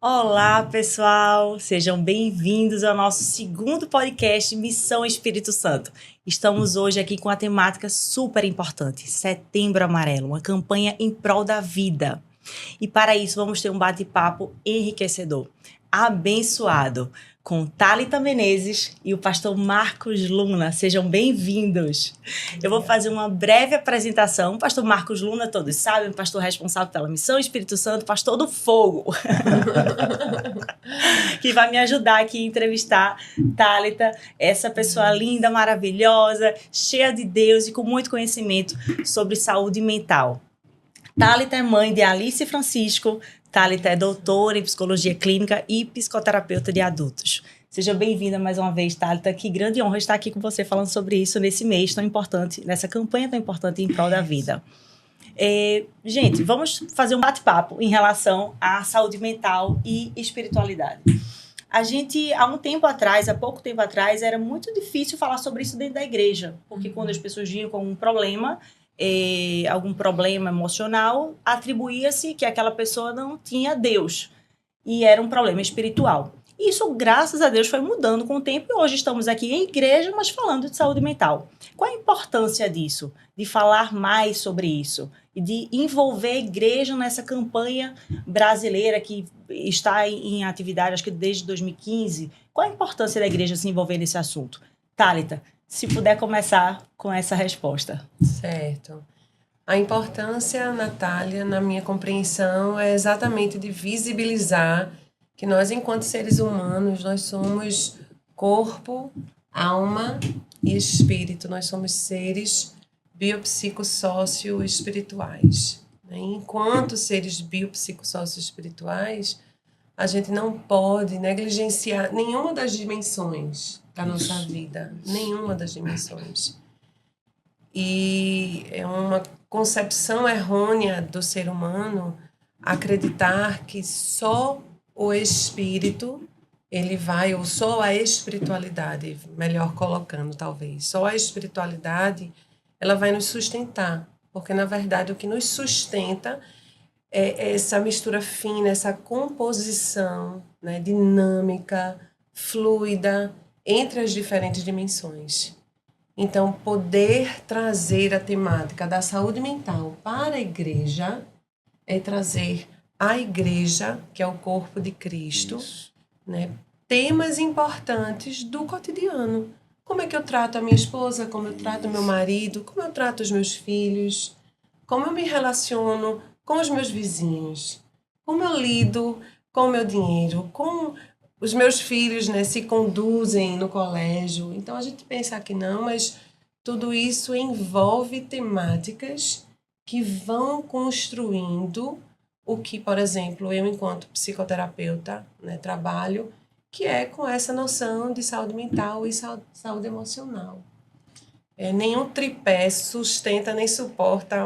Olá, pessoal! Sejam bem-vindos ao nosso segundo podcast Missão Espírito Santo. Estamos hoje aqui com a temática super importante, Setembro Amarelo, uma campanha em prol da vida. E para isso vamos ter um bate-papo enriquecedor, abençoado, com Thalita Menezes e o pastor Marcos Luna. Sejam bem-vindos. Eu vou fazer uma breve apresentação. O pastor Marcos Luna, todos sabem, pastor responsável pela Missão Espírito Santo, pastor do fogo, que vai me ajudar aqui a entrevistar Thalita, essa pessoa linda, maravilhosa, cheia de Deus e com muito conhecimento sobre saúde mental. Thalita é mãe de Alice e Francisco. Thalita é doutora em psicologia clínica e psicoterapeuta de adultos. Seja bem-vinda mais uma vez, Thalita. Que grande honra estar aqui com você falando sobre isso nesse mês tão importante, nessa campanha tão importante em prol da vida. Gente, vamos fazer um bate-papo em relação à saúde mental e espiritualidade. A gente, há pouco tempo atrás, era muito difícil falar sobre isso dentro da igreja, porque quando as pessoas vinham com algum problema emocional, atribuía-se que aquela pessoa não tinha Deus e era um problema espiritual. Isso, graças a Deus, foi mudando com o tempo e hoje estamos aqui em igreja, mas falando de saúde mental. Qual a importância disso? De falar mais sobre isso e de envolver a igreja nessa campanha brasileira que está em atividade, acho que desde 2015. Qual a importância da igreja se envolver nesse assunto? Thalita, se puder começar com essa resposta. Certo. A importância, Natália, na minha compreensão, é exatamente de visibilizar que nós, enquanto seres humanos, nós somos corpo, alma e espírito. Nós somos seres biopsicossócio-espirituais. Enquanto seres biopsicossócio-espirituais, a gente não pode negligenciar nenhuma das dimensões da nossa vida, nenhuma das dimensões. E é uma concepção errônea do ser humano acreditar que só o espírito, ou só a espiritualidade, melhor colocando talvez, só a espiritualidade, ela vai nos sustentar, porque na verdade o que nos sustenta é essa mistura fina, essa composição, né, dinâmica, fluida, entre as diferentes dimensões. Então, poder trazer a temática da saúde mental para a igreja é trazer a igreja, que é o corpo de Cristo, né, temas importantes do cotidiano. Como é que eu trato a minha esposa, como eu trato o meu marido, como eu trato os meus filhos, como eu me relaciono com os meus vizinhos, como eu lido com o meu dinheiro, como os meus filhos, né, se conduzem no colégio. Então, a gente pensa que não, mas tudo isso envolve temáticas que vão construindo o que, por exemplo, eu, enquanto psicoterapeuta, né, trabalho, que é com essa noção de saúde mental e saúde emocional. Nenhum tripé sustenta nem suporta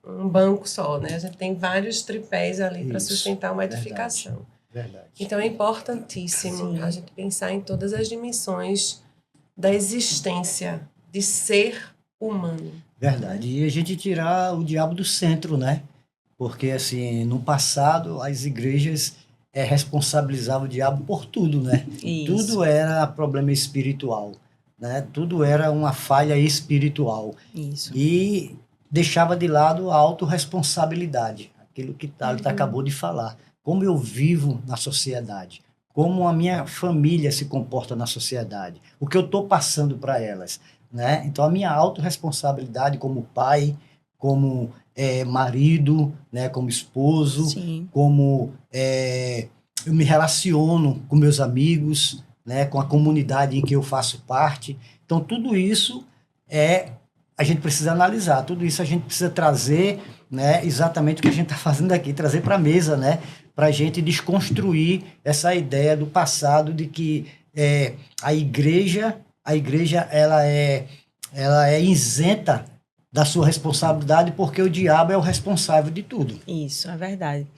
um banco só, né? A gente tem vários tripés ali para sustentar uma edificação. Verdade. Então, é importantíssimo a gente pensar em todas as dimensões da existência, de ser humano. Verdade. E a gente tirar o diabo do centro, né? Porque, assim, no passado, as igrejas responsabilizavam o diabo por tudo, né? Isso. Tudo era problema espiritual, né? Tudo era uma falha espiritual. Isso. E deixava de lado a autorresponsabilidade, aquilo que Thalita acabou de falar. Como eu vivo na sociedade, como a minha família se comporta na sociedade, o que eu estou passando para elas, né? Então, a minha autorresponsabilidade como pai, como marido, né? Como esposo, Sim. como eu me relaciono com meus amigos, né? Com a comunidade em que eu faço parte. Então, tudo isso a gente precisa analisar, tudo isso a gente precisa trazer, né? Exatamente o que a gente está fazendo aqui, trazer para a mesa, né? Para a gente desconstruir essa ideia do passado de que a igreja ela é isenta da sua responsabilidade porque o diabo é o responsável de tudo. Isso, é verdade.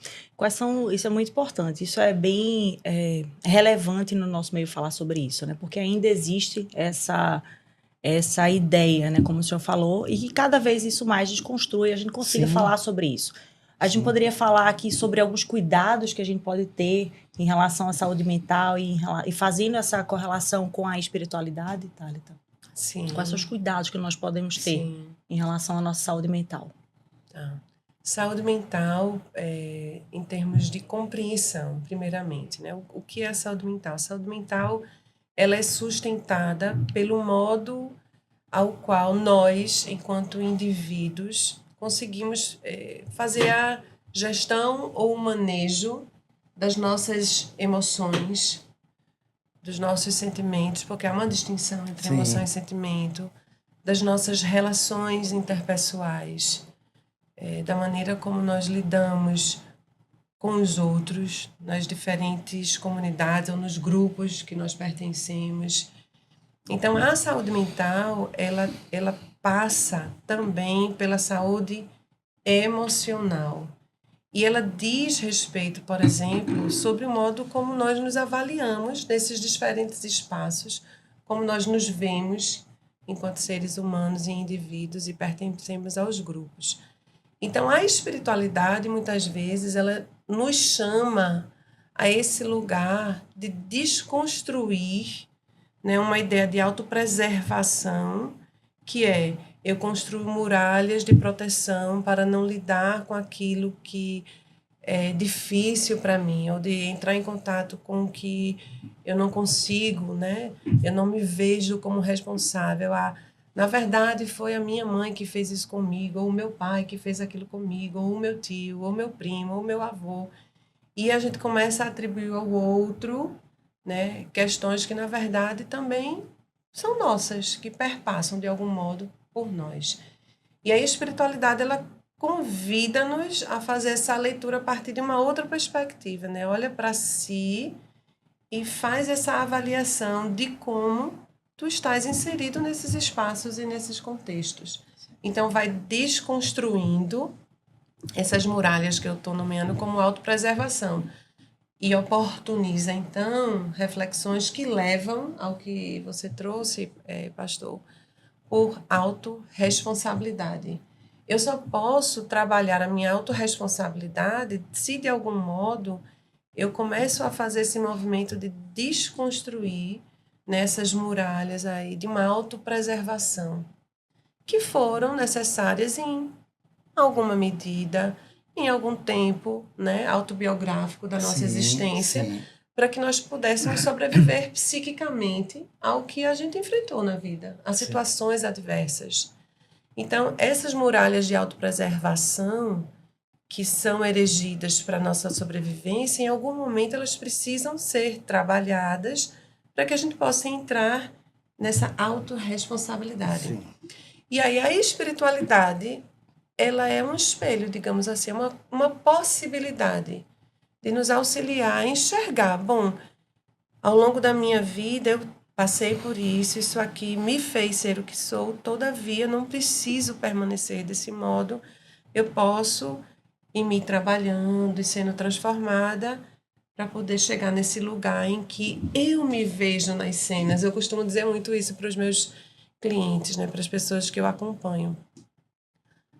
Isso é muito importante, isso é bem relevante no nosso meio falar sobre isso, né? Porque ainda existe essa ideia, né? Como o senhor falou, e que cada vez isso mais desconstrui, a gente consiga falar sobre isso. A gente poderia falar aqui sobre alguns cuidados que a gente pode ter em relação à saúde mental e fazendo essa correlação com a espiritualidade, Thalita? Sim. Quais são os cuidados que nós podemos ter Sim. em relação à nossa saúde mental? Tá. Saúde mental, em termos de compreensão, primeiramente, né? O que é a saúde mental? A saúde mental, ela é sustentada pelo modo ao qual nós, enquanto indivíduos, conseguimos fazer a gestão ou o manejo das nossas emoções, dos nossos sentimentos, porque há uma distinção entre Sim. emoção e sentimento, das nossas relações interpessoais, da maneira como nós lidamos com os outros, nas diferentes comunidades ou nos grupos que nós pertencemos. Então, a saúde mental, ela passa também pela saúde emocional. E ela diz respeito, por exemplo, sobre o modo como nós nos avaliamos nesses diferentes espaços, como nós nos vemos enquanto seres humanos e indivíduos e pertencemos aos grupos. Então, a espiritualidade, muitas vezes, ela nos chama a esse lugar de desconstruir, né, uma ideia de autopreservação, que é eu construo muralhas de proteção para não lidar com aquilo que é difícil para mim, ou de entrar em contato com o que eu não consigo, né? Eu não me vejo como responsável. Na verdade, foi a minha mãe que fez isso comigo, ou o meu pai que fez aquilo comigo, ou o meu tio, ou o meu primo, ou o meu avô. E a gente começa a atribuir ao outro, né, questões que, na verdade, também são nossas, que perpassam, de algum modo, por nós. E a espiritualidade, ela convida-nos a fazer essa leitura a partir de uma outra perspectiva, né? Olha para si e faz essa avaliação de como tu estás inserido nesses espaços e nesses contextos. Então, vai desconstruindo essas muralhas que eu estou nomeando como autopreservação e oportuniza, então, reflexões que levam ao que você trouxe, pastor, por autorresponsabilidade. Eu só posso trabalhar a minha autorresponsabilidade se, de algum modo, eu começo a fazer esse movimento de desconstruir nessas muralhas aí de uma autopreservação que foram necessárias em alguma medida, em algum tempo, né, autobiográfico da nossa existência, para que nós pudéssemos sobreviver psiquicamente ao que a gente enfrentou na vida, a situações adversas. Então, essas muralhas de autopreservação que são erigidas para a nossa sobrevivência, em algum momento elas precisam ser trabalhadas para que a gente possa entrar nessa autorresponsabilidade. Sim. E aí a espiritualidade, ela é um espelho, digamos assim, uma possibilidade de nos auxiliar a enxergar. Bom, ao longo da minha vida eu passei por isso aqui me fez ser o que sou, todavia não preciso permanecer desse modo, eu posso ir me trabalhando e sendo transformada para poder chegar nesse lugar em que eu me vejo nas cenas. Eu costumo dizer muito isso para os meus clientes, né, para as pessoas que eu acompanho.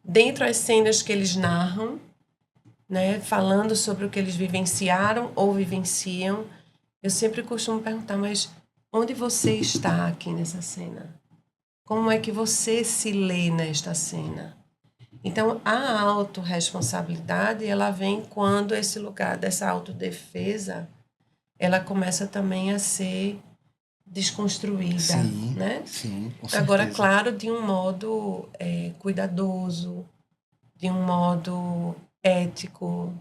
Dentro das cenas que eles narram, né, falando sobre o que eles vivenciaram ou vivenciam, eu sempre costumo perguntar, mas onde você está aqui nessa cena? Como é que você se lê nesta cena? Então, a autorresponsabilidade, ela vem quando esse lugar dessa autodefesa, ela começa também a ser desconstruída, Sim, né? sim, com Agora, certeza. claro, de um modo cuidadoso, de um modo ético,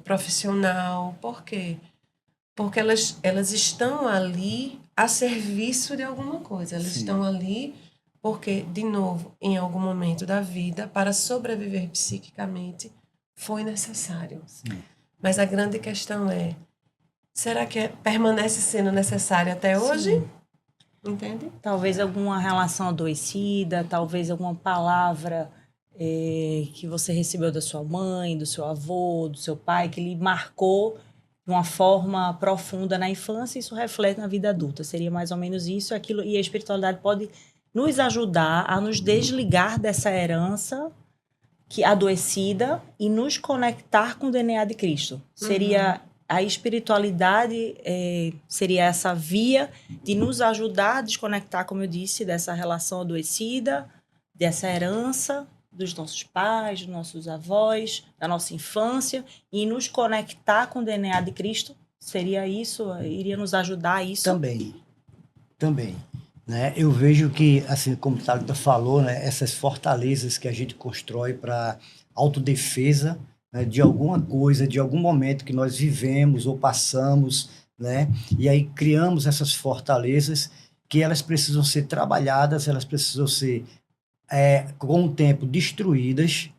profissional. Por quê? Porque elas estão ali a serviço de alguma coisa. Elas Sim. estão ali porque, de novo, em algum momento da vida, para sobreviver psiquicamente, foi necessário. Sim. Mas a grande questão é, será que permanece sendo necessário até hoje? Sim. Entende? Talvez alguma relação adoecida, talvez alguma palavra que você recebeu da sua mãe, do seu avô, do seu pai, que lhe marcou de uma forma profunda na infância, isso reflete na vida adulta. Seria mais ou menos isso, aquilo, e a espiritualidade pode nos ajudar a nos desligar dessa herança que adoecida e nos conectar com o DNA de Cristo. Seria a espiritualidade, seria essa via de nos ajudar a desconectar, como eu disse, dessa relação adoecida, dessa herança dos nossos pais, dos nossos avós, da nossa infância, e nos conectar com o DNA de Cristo. Seria isso? Iria nos ajudar a isso? Também. Né? Eu vejo que, assim como o Thalita falou, né, essas fortalezas que a gente constrói para autodefesa, né, de alguma coisa, de algum momento que nós vivemos ou passamos, né, e aí criamos essas fortalezas que elas precisam ser trabalhadas, elas precisam ser, com o tempo, destruídas,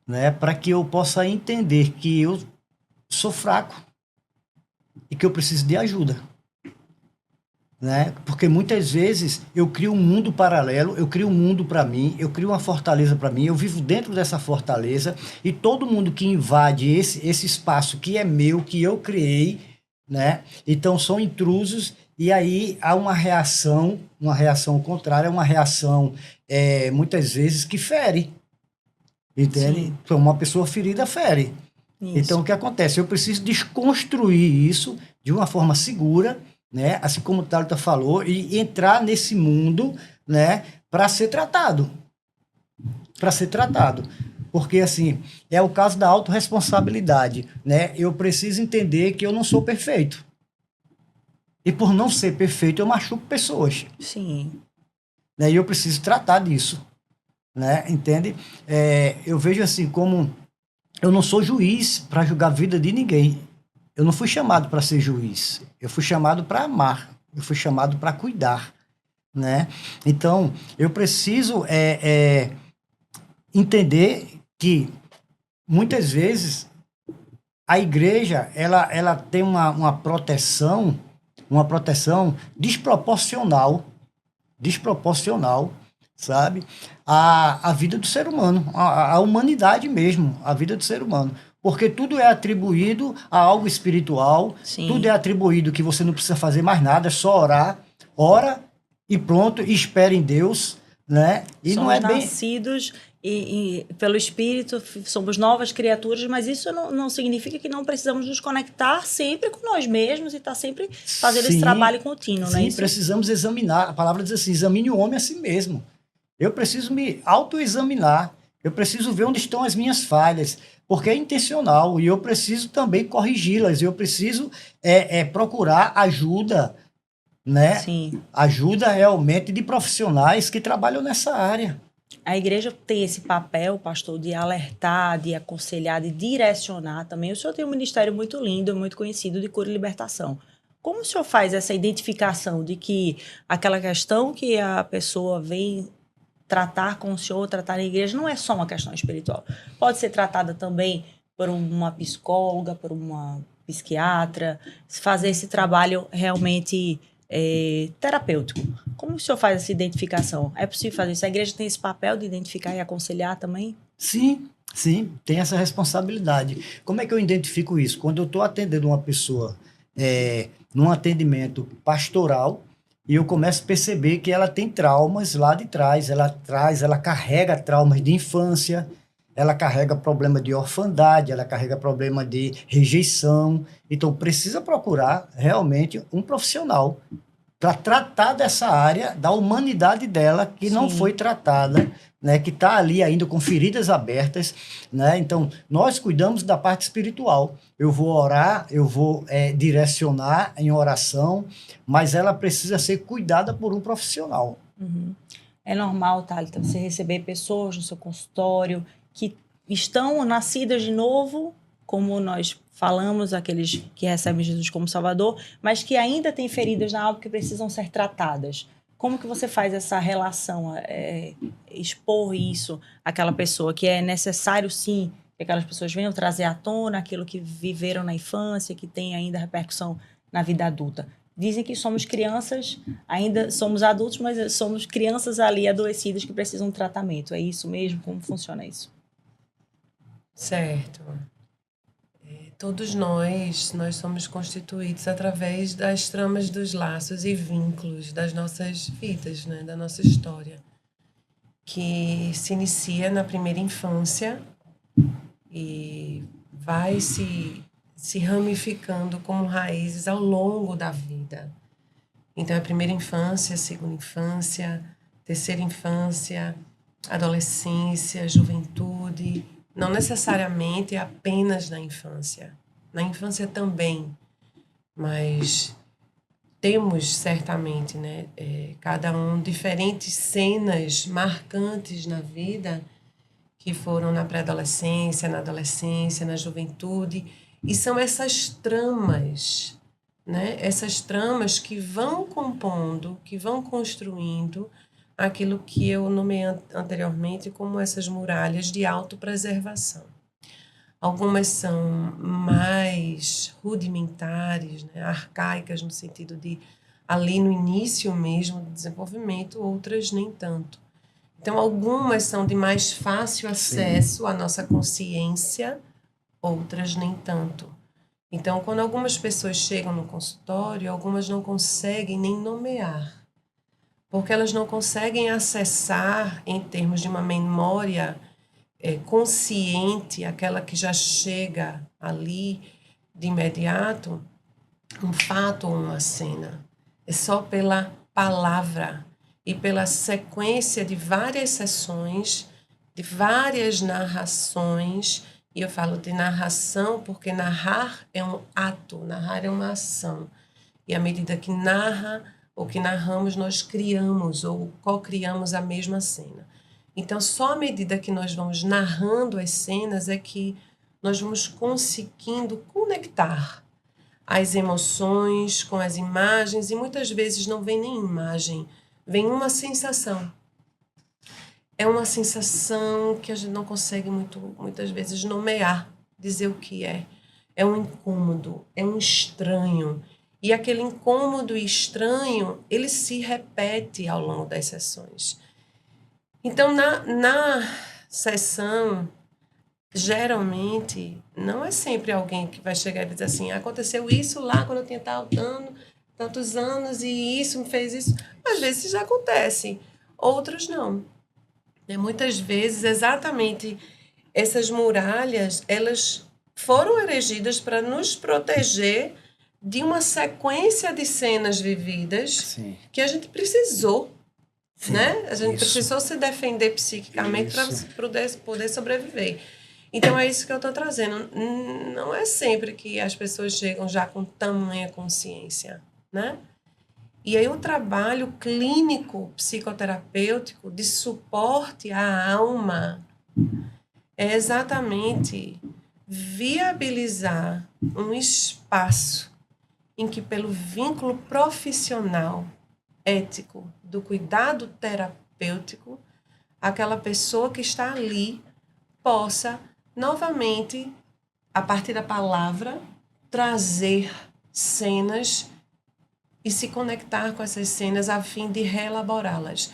né, para que eu possa entender que eu sou fraco e que eu preciso de ajuda. Né? Porque muitas vezes eu crio um mundo paralelo, eu crio um mundo para mim, eu crio uma fortaleza para mim, eu vivo dentro dessa fortaleza e todo mundo que invade esse espaço que é meu, que eu criei, né? Então são intrusos e aí há uma reação contrária, uma reação muitas vezes que fere, entende? Então uma pessoa ferida fere. Isso. Então o que acontece? Eu preciso desconstruir isso de uma forma segura, né? Assim como o Thalita falou, e entrar nesse mundo, né? Para ser tratado. Porque, assim, é o caso da autorresponsabilidade, né? Eu preciso entender que eu não sou perfeito. E por não ser perfeito, eu machuco pessoas. Sim. Né? E eu preciso tratar disso, né? Entende? Eu vejo assim como eu não sou juiz para julgar a vida de ninguém. Eu não fui chamado para ser juiz. Eu fui chamado para amar. Eu fui chamado para cuidar, né? Então, eu preciso entender que muitas vezes a igreja ela tem uma proteção desproporcional, sabe? A vida do ser humano, a humanidade mesmo, a vida do ser humano. Porque tudo é atribuído a algo espiritual, Sim. Tudo é atribuído que você não precisa fazer mais nada, é só orar, ora e pronto, e espera em Deus, né? E somos não é nascidos e pelo Espírito, somos novas criaturas, mas isso não significa que não precisamos nos conectar sempre com nós mesmos e estar sempre fazendo esse trabalho contínuo, né? Sim, precisamos examinar, a palavra diz assim, examine o homem a si mesmo. Eu preciso me autoexaminar, eu preciso ver onde estão as minhas falhas, porque é intencional e eu preciso também corrigi-las, eu preciso procurar ajuda, né? Sim. Ajuda realmente de profissionais que trabalham nessa área. A igreja tem esse papel, pastor, de alertar, de aconselhar, de direcionar também. O senhor tem um ministério muito lindo, muito conhecido de cura e libertação. Como o senhor faz essa identificação de que aquela questão que a pessoa vem tratar com o senhor, tratar na igreja, não é só uma questão espiritual. Pode ser tratada também por uma psicóloga, por uma psiquiatra, fazer esse trabalho realmente terapêutico. Como o senhor faz essa identificação? É possível fazer isso? A igreja tem esse papel de identificar e aconselhar também? Sim, tem essa responsabilidade. Como é que eu identifico isso? Quando eu estou atendendo uma pessoa num atendimento pastoral, e eu começo a perceber que ela tem traumas lá de trás, ela carrega traumas de infância, ela carrega problema de orfandade, ela carrega problema de rejeição. Então, precisa procurar realmente um profissional para tratar dessa área da humanidade dela que Sim. não foi tratada, né, que está ali ainda com feridas abertas, né? Então, nós cuidamos da parte espiritual. Eu vou orar, eu vou direcionar em oração, mas ela precisa ser cuidada por um profissional. Uhum. É normal, Thalita, você receber pessoas no seu consultório que estão nascidas de novo, como nós falamos, aqueles que recebem Jesus como Salvador, mas que ainda têm feridas na alma que precisam ser tratadas. Como que você faz essa relação, expor isso àquela pessoa, que é necessário, sim, que aquelas pessoas venham trazer à tona aquilo que viveram na infância, que tem ainda repercussão na vida adulta? Dizem que somos crianças, ainda somos adultos, mas somos crianças ali adoecidas que precisam de tratamento. É isso mesmo? Como funciona isso? Certo. Todos nós somos constituídos através das tramas dos laços e vínculos das nossas vidas, né? Da nossa história. que se inicia na primeira infância e vai se ramificando como raízes ao longo da vida. Então, a primeira infância, a segunda infância, terceira infância, adolescência, juventude, não necessariamente apenas na infância. Na infância também, mas temos certamente, né, cada um diferentes cenas marcantes na vida que foram na pré-adolescência, na adolescência, na juventude, e são essas tramas, né, essas tramas que vão compondo, que vão construindo aquilo que eu nomeei anteriormente como essas muralhas de autopreservação. Algumas são mais rudimentares, né, arcaicas, no sentido de ali no início mesmo do desenvolvimento, outras nem tanto. Então, algumas são de mais fácil acesso à nossa consciência, outras nem tanto. Então, quando algumas pessoas chegam no consultório, algumas não conseguem nem nomear, porque elas não conseguem acessar, em termos de uma memória consciente, aquela que já chega ali de imediato, um fato ou uma cena. É só pela palavra e pela sequência de várias sessões, de várias narrações, e eu falo de narração porque narrar é um ato, narrar é uma ação. E à medida que narra ou que narramos, nós criamos ou co-criamos a mesma cena. Então, só à medida que nós vamos narrando as cenas é que nós vamos conseguindo conectar as emoções com as imagens, e muitas vezes não vem nem imagem, vem uma sensação. É uma sensação que a gente não consegue muitas vezes nomear, dizer o que é. É um incômodo, é um estranho. E aquele incômodo e estranho, ele se repete ao longo das sessões. Então, na sessão, geralmente, não é sempre alguém que vai chegar e dizer assim, aconteceu isso lá quando eu tinha tantos anos e isso me fez isso. Às vezes já acontece, outros não. Muitas vezes, exatamente, essas muralhas, elas foram erigidas para nos proteger de uma sequência de cenas vividas. Sim. Que a gente precisou. Sim, né? A gente precisou se defender psiquicamente para poder sobreviver. Então, é isso que eu estou trazendo. Não é sempre que as pessoas chegam já com tamanha consciência, né? E aí o trabalho clínico, psicoterapêutico, de suporte à alma é exatamente viabilizar um espaço em que, pelo vínculo profissional, ético, do cuidado terapêutico, aquela pessoa que está ali possa, novamente, a partir da palavra, trazer cenas e se conectar com essas cenas a fim de reelaborá-las.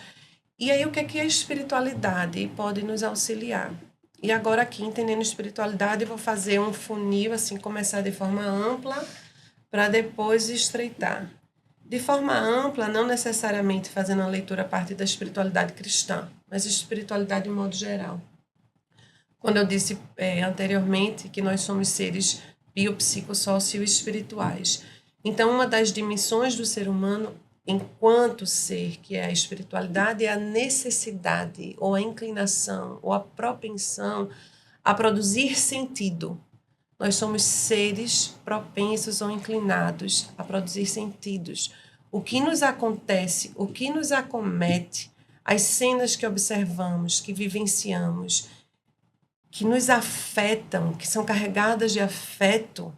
E aí, o que é que a espiritualidade pode nos auxiliar? E agora aqui, entendendo espiritualidade, eu vou fazer um funil, assim, começar de forma ampla, para depois estreitar. De forma ampla, não necessariamente fazendo a leitura a partir da espiritualidade cristã, mas espiritualidade de modo geral. Quando eu disse anteriormente que nós somos seres biopsicossocioespirituais. Então, uma das dimensões do ser humano, enquanto ser, que é a espiritualidade, é a necessidade, ou a inclinação, ou a propensão a produzir sentido. Nós somos seres propensos ou inclinados a produzir sentidos. O que nos acontece, o que nos acomete, as cenas que observamos, que vivenciamos, que nos afetam, que são carregadas de afeto,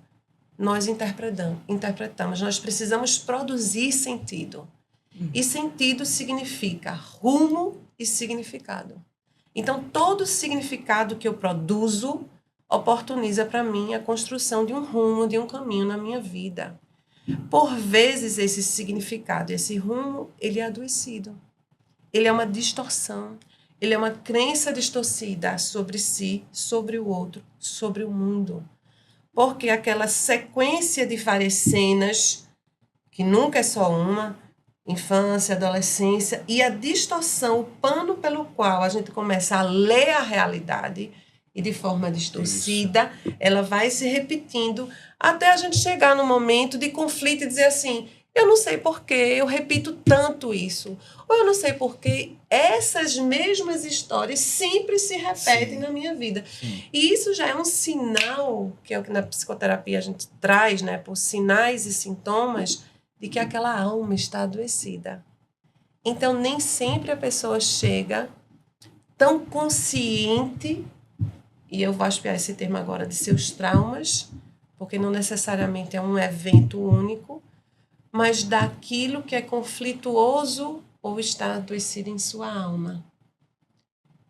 nós interpretamos. Nós precisamos produzir sentido. E sentido significa rumo e significado. Então, todo significado que eu produzo oportuniza para mim a construção de um rumo, de um caminho na minha vida. Por vezes, esse significado, esse rumo, ele é adoecido. Ele é uma distorção. Ele é uma crença distorcida sobre si, sobre o outro, sobre o mundo. Porque aquela sequência de várias cenas, que nunca é só uma, infância, adolescência, e a distorção, o pano pelo qual a gente começa a ler a realidade e de forma distorcida, ela vai se repetindo até a gente chegar no momento de conflito e dizer assim, eu não sei por que eu repito tanto isso, ou eu não sei por que essas mesmas histórias sempre se repetem na minha vida. E isso já é um sinal, que é o que na psicoterapia a gente traz, né, por sinais e sintomas, de que aquela alma está adoecida. Então, nem sempre a pessoa chega tão consciente, e eu vou aspiar esse termo agora, de seus traumas, porque não necessariamente é um evento único, mas daquilo que é conflituoso ou está adoecido em sua alma.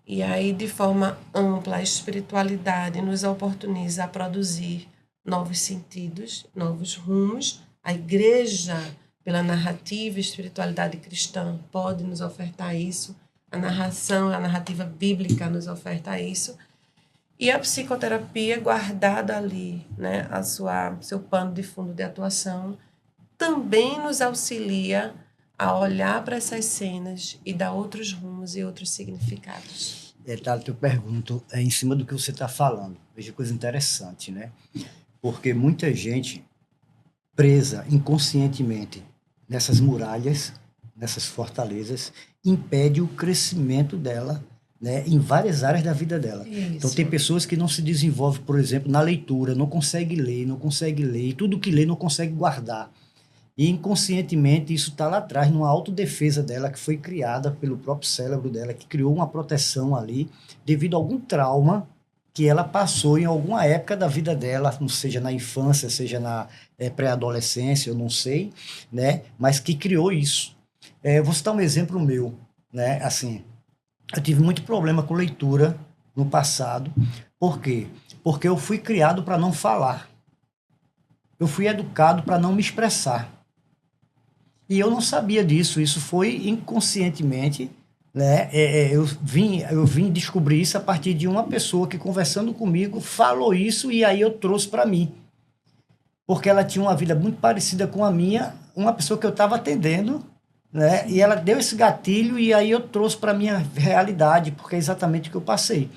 E aí, de forma ampla, a espiritualidade nos oportuniza a produzir novos sentidos, novos rumos. A igreja, pela narrativa e espiritualidade cristã, pode nos ofertar isso. A narração, a narrativa bíblica nos oferta isso. E a psicoterapia, guardada ali, né, seu pano de fundo de atuação, também nos auxilia a olhar para essas cenas e dar outros rumos e outros significados. Thalita, eu pergunto, em cima do que você está falando, veja coisa interessante, né? Porque muita gente presa inconscientemente nessas muralhas, nessas fortalezas, impede o crescimento dela, né, em várias áreas da vida dela. Isso. Então, tem pessoas que não se desenvolvem, por exemplo, na leitura, não consegue ler, e tudo que lê não consegue guardar. E inconscientemente isso está lá atrás, numa autodefesa dela, que foi criada pelo próprio cérebro dela, que criou uma proteção ali, devido a algum trauma que ela passou em alguma época da vida dela, não seja na infância, seja na pré-adolescência, eu não sei, né? Mas que criou isso. Vou citar um exemplo meu, né? Assim, eu tive muito problema com leitura no passado. Por quê? Porque eu fui criado para não falar. Eu fui educado para não me expressar. E eu não sabia disso, isso foi inconscientemente, né? Eu vim descobrir isso a partir de uma pessoa que, conversando comigo, falou isso e aí eu trouxe para mim. Porque ela tinha uma vida muito parecida com a minha, uma pessoa que eu estava atendendo, né? E ela deu esse gatilho e aí eu trouxe para a minha realidade, porque é exatamente o que eu passei.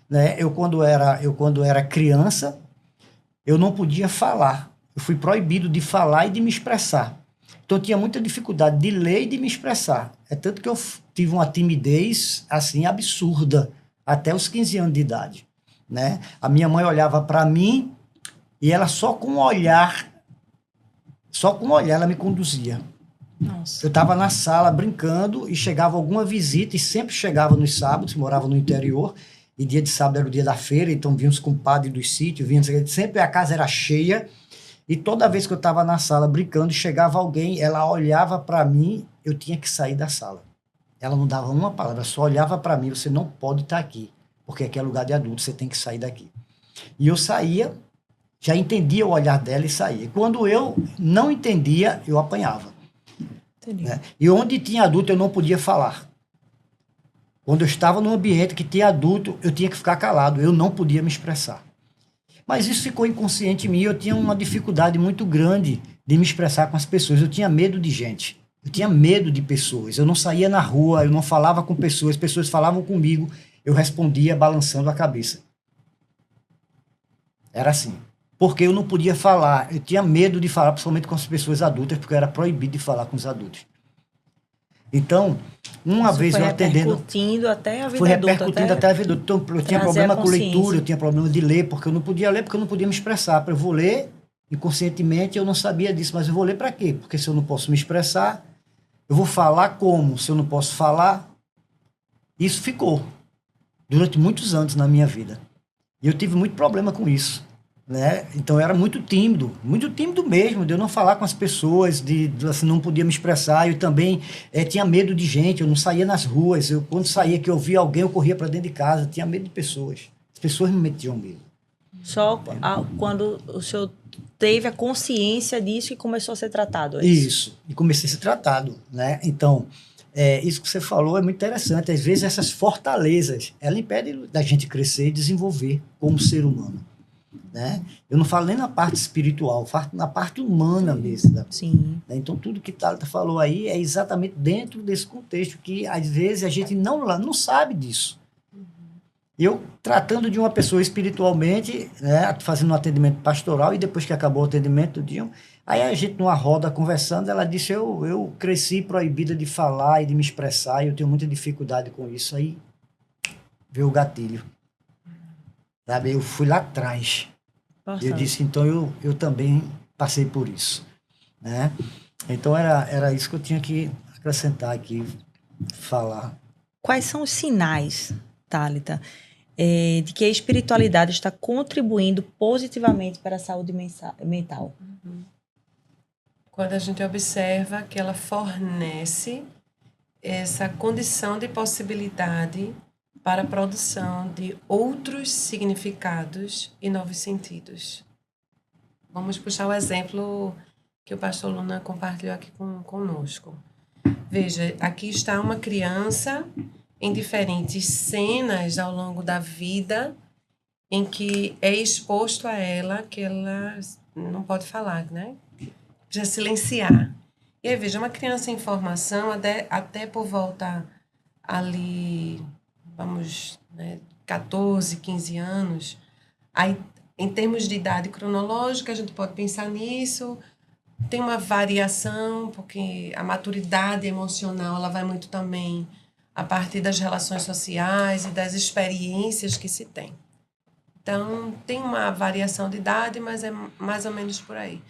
Né? Eu, quando era criança, eu não podia falar. Eu fui proibido de falar e de me expressar. Então, eu tinha muita dificuldade de ler e de me expressar. É tanto que eu tive uma timidez, assim, absurda, até os 15 anos de idade, né? A minha mãe olhava para mim e ela só com o olhar ela me conduzia. Nossa. Eu estava na sala brincando e chegava alguma visita, e sempre chegava nos sábados, morava no interior, e dia de sábado era o dia da feira, então vinham os compadres dos sítios, sempre a casa era cheia. E toda vez que eu estava na sala brincando, chegava alguém, ela olhava para mim, eu tinha que sair da sala. Ela não dava uma palavra, só olhava para mim, você não pode estar aqui, porque aqui é lugar de adulto, você tem que sair daqui. E eu saía, já entendia o olhar dela e saía. Quando eu não entendia, eu apanhava. Né? E onde tinha adulto, eu não podia falar. Quando eu estava num ambiente que tinha adulto, eu tinha que ficar calado, eu não podia me expressar. Mas isso ficou inconsciente em mim, eu tinha uma dificuldade muito grande de me expressar com as pessoas, eu tinha medo de gente, eu tinha medo de pessoas, eu não saía na rua, eu não falava com pessoas, as pessoas falavam comigo, eu respondia balançando a cabeça. Era assim, porque eu não podia falar, eu tinha medo de falar, principalmente com as pessoas adultas, porque eu era proibido de falar com os adultos. Então, uma vez eu atendendo... repercutindo até a vida foi adulta. repercutindo até a vida adulta. Então, eu tinha problema com leitura, eu tinha problema de ler, porque eu não podia ler, porque eu não podia me expressar. Eu vou ler, inconscientemente, eu não sabia disso, mas eu vou ler para quê? Porque se eu não posso me expressar, eu vou falar como? Se eu não posso falar, isso ficou durante muitos anos na minha vida. E eu tive muito problema com isso. Né? Então eu era muito tímido mesmo, de eu não falar com as pessoas, assim, não podia me expressar. Eu também tinha medo de gente, eu não saía nas ruas. Quando saía, que eu via alguém, eu corria para dentro de casa, tinha medo de pessoas. As pessoas me metiam medo. Só quando o senhor teve a consciência disso e começou a ser tratado. É isso, e comecei a ser tratado. Né? Então, isso que você falou é muito interessante. Às vezes essas fortalezas, ela impede da gente crescer e desenvolver como ser humano. né? Eu não falo nem na parte espiritual, eu falo na parte humana mesmo. Sim. Então, tudo que Thalita falou aí é exatamente dentro desse contexto que, às vezes, a gente não sabe disso. Eu, tratando de uma pessoa espiritualmente, né, fazendo um atendimento pastoral, e depois que acabou o atendimento do dia, aí a gente, numa roda, conversando, ela disse, eu cresci proibida de falar e de me expressar, e eu tenho muita dificuldade com isso. Aí veio o gatilho. Sabe? Eu fui lá atrás. Eu disse, então eu também passei por isso, né? Então era isso que eu tinha que acrescentar aqui, falar. Quais são os sinais, Thalita, de que a espiritualidade está contribuindo positivamente para a saúde mental? Quando a gente observa que ela fornece essa condição de possibilidade para a produção de outros significados e novos sentidos. Vamos puxar o exemplo que o pastor Luna compartilhou aqui conosco. Veja, aqui está uma criança em diferentes cenas ao longo da vida em que é exposto a ela que ela não pode falar, né? Já silenciar. E aí, veja, uma criança em formação, até por volta ali, vamos, né, 14, 15 anos, aí, em termos de idade cronológica, a gente pode pensar nisso, tem uma variação, porque a maturidade emocional, ela vai muito também a partir das relações sociais e das experiências que se tem. Então, tem uma variação de idade, mas é mais ou menos por aí.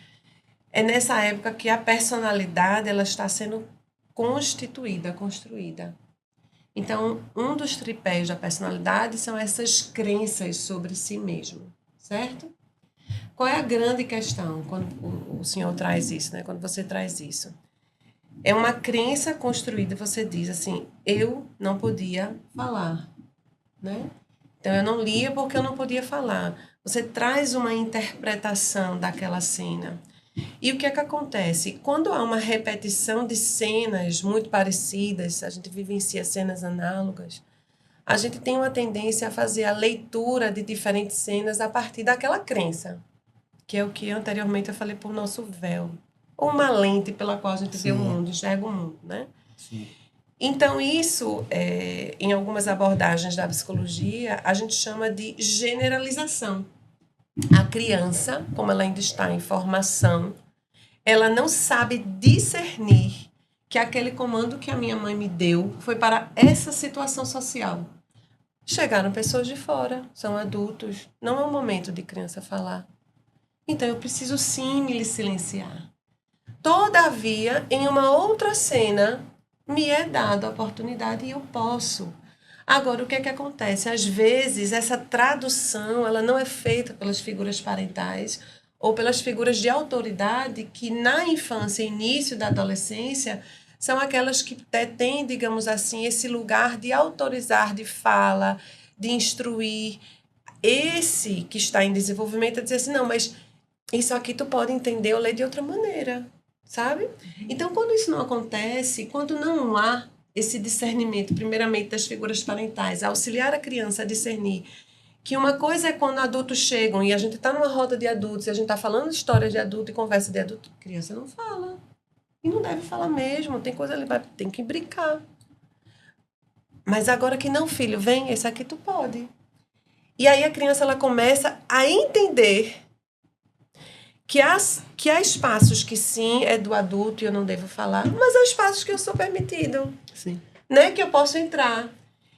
É nessa época que a personalidade ela está sendo constituída, construída. Então, um dos tripés da personalidade são essas crenças sobre si mesmo, certo? Qual é a grande questão quando o senhor traz isso, né? Quando você traz isso? É uma crença construída, você diz assim, eu não podia falar, né? Então, eu não lia porque eu não podia falar. Você traz uma interpretação daquela cena. E o que é que acontece? Quando há uma repetição de cenas muito parecidas, a gente vivencia cenas análogas, a gente tem uma tendência a fazer a leitura de diferentes cenas a partir daquela crença, que é o que anteriormente eu falei por nosso véu, ou uma lente pela qual a gente vê o mundo, enxerga o mundo, né? Sim. Então, isso, em algumas abordagens da psicologia, a gente chama de generalização. A criança, como ela ainda está em formação, ela não sabe discernir que aquele comando que a minha mãe me deu foi para essa situação social. Chegaram pessoas de fora, são adultos, não é o momento de criança falar. Então, eu preciso sim me silenciar. Todavia, em uma outra cena, me é dada a oportunidade e eu posso. Agora, o que é que acontece? Às vezes, essa tradução ela não é feita pelas figuras parentais ou pelas figuras de autoridade que, na infância e início da adolescência, são aquelas que têm, digamos assim, esse lugar de autorizar, de fala, de instruir. Esse que está em desenvolvimento é dizer assim, não, mas isso aqui tu pode entender ou ler de outra maneira, sabe? Então, quando isso não acontece, quando não há esse discernimento, primeiramente das figuras parentais, auxiliar a criança a discernir que uma coisa é quando adultos chegam e a gente está numa roda de adultos e a gente está falando de histórias de adulto e conversa de adulto, a criança não fala. E não deve falar mesmo, tem coisa ali, tem que brincar. Mas agora que não, filho, vem, esse aqui tu pode. E aí a criança ela começa a entender que há espaços que sim, é do adulto e eu não devo falar, mas há espaços que eu sou permitido. Sim. Né, que eu posso entrar.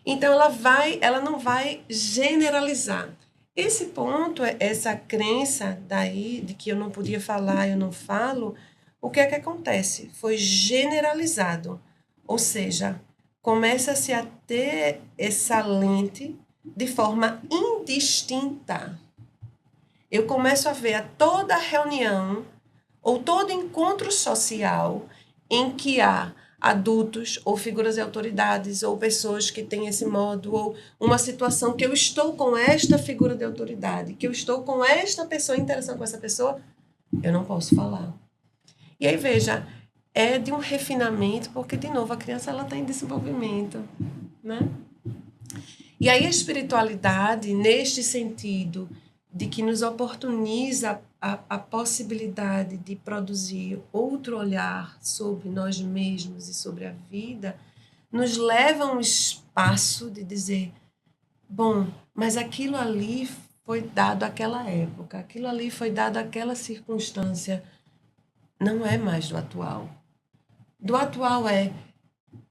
Então, ela não vai generalizar. Esse ponto, essa crença daí, de que eu não podia falar, eu não falo, o que é que acontece? Foi generalizado. Ou seja, começa-se a ter essa lente de forma indistinta. Eu começo a ver a toda reunião ou todo encontro social em que há adultos ou figuras de autoridades ou pessoas que têm esse modo ou uma situação que eu estou com esta figura de autoridade, que eu estou com esta pessoa, em interação com essa pessoa, eu não posso falar. E aí, veja, é de um refinamento, porque, de novo, a criança está em desenvolvimento, né? E aí a espiritualidade, neste sentido de que nos oportuniza a possibilidade de produzir outro olhar sobre nós mesmos e sobre a vida, nos leva a um espaço de dizer, bom, mas aquilo ali foi dado àquela época, aquilo ali foi dado àquela circunstância, não é mais do atual. Do atual é,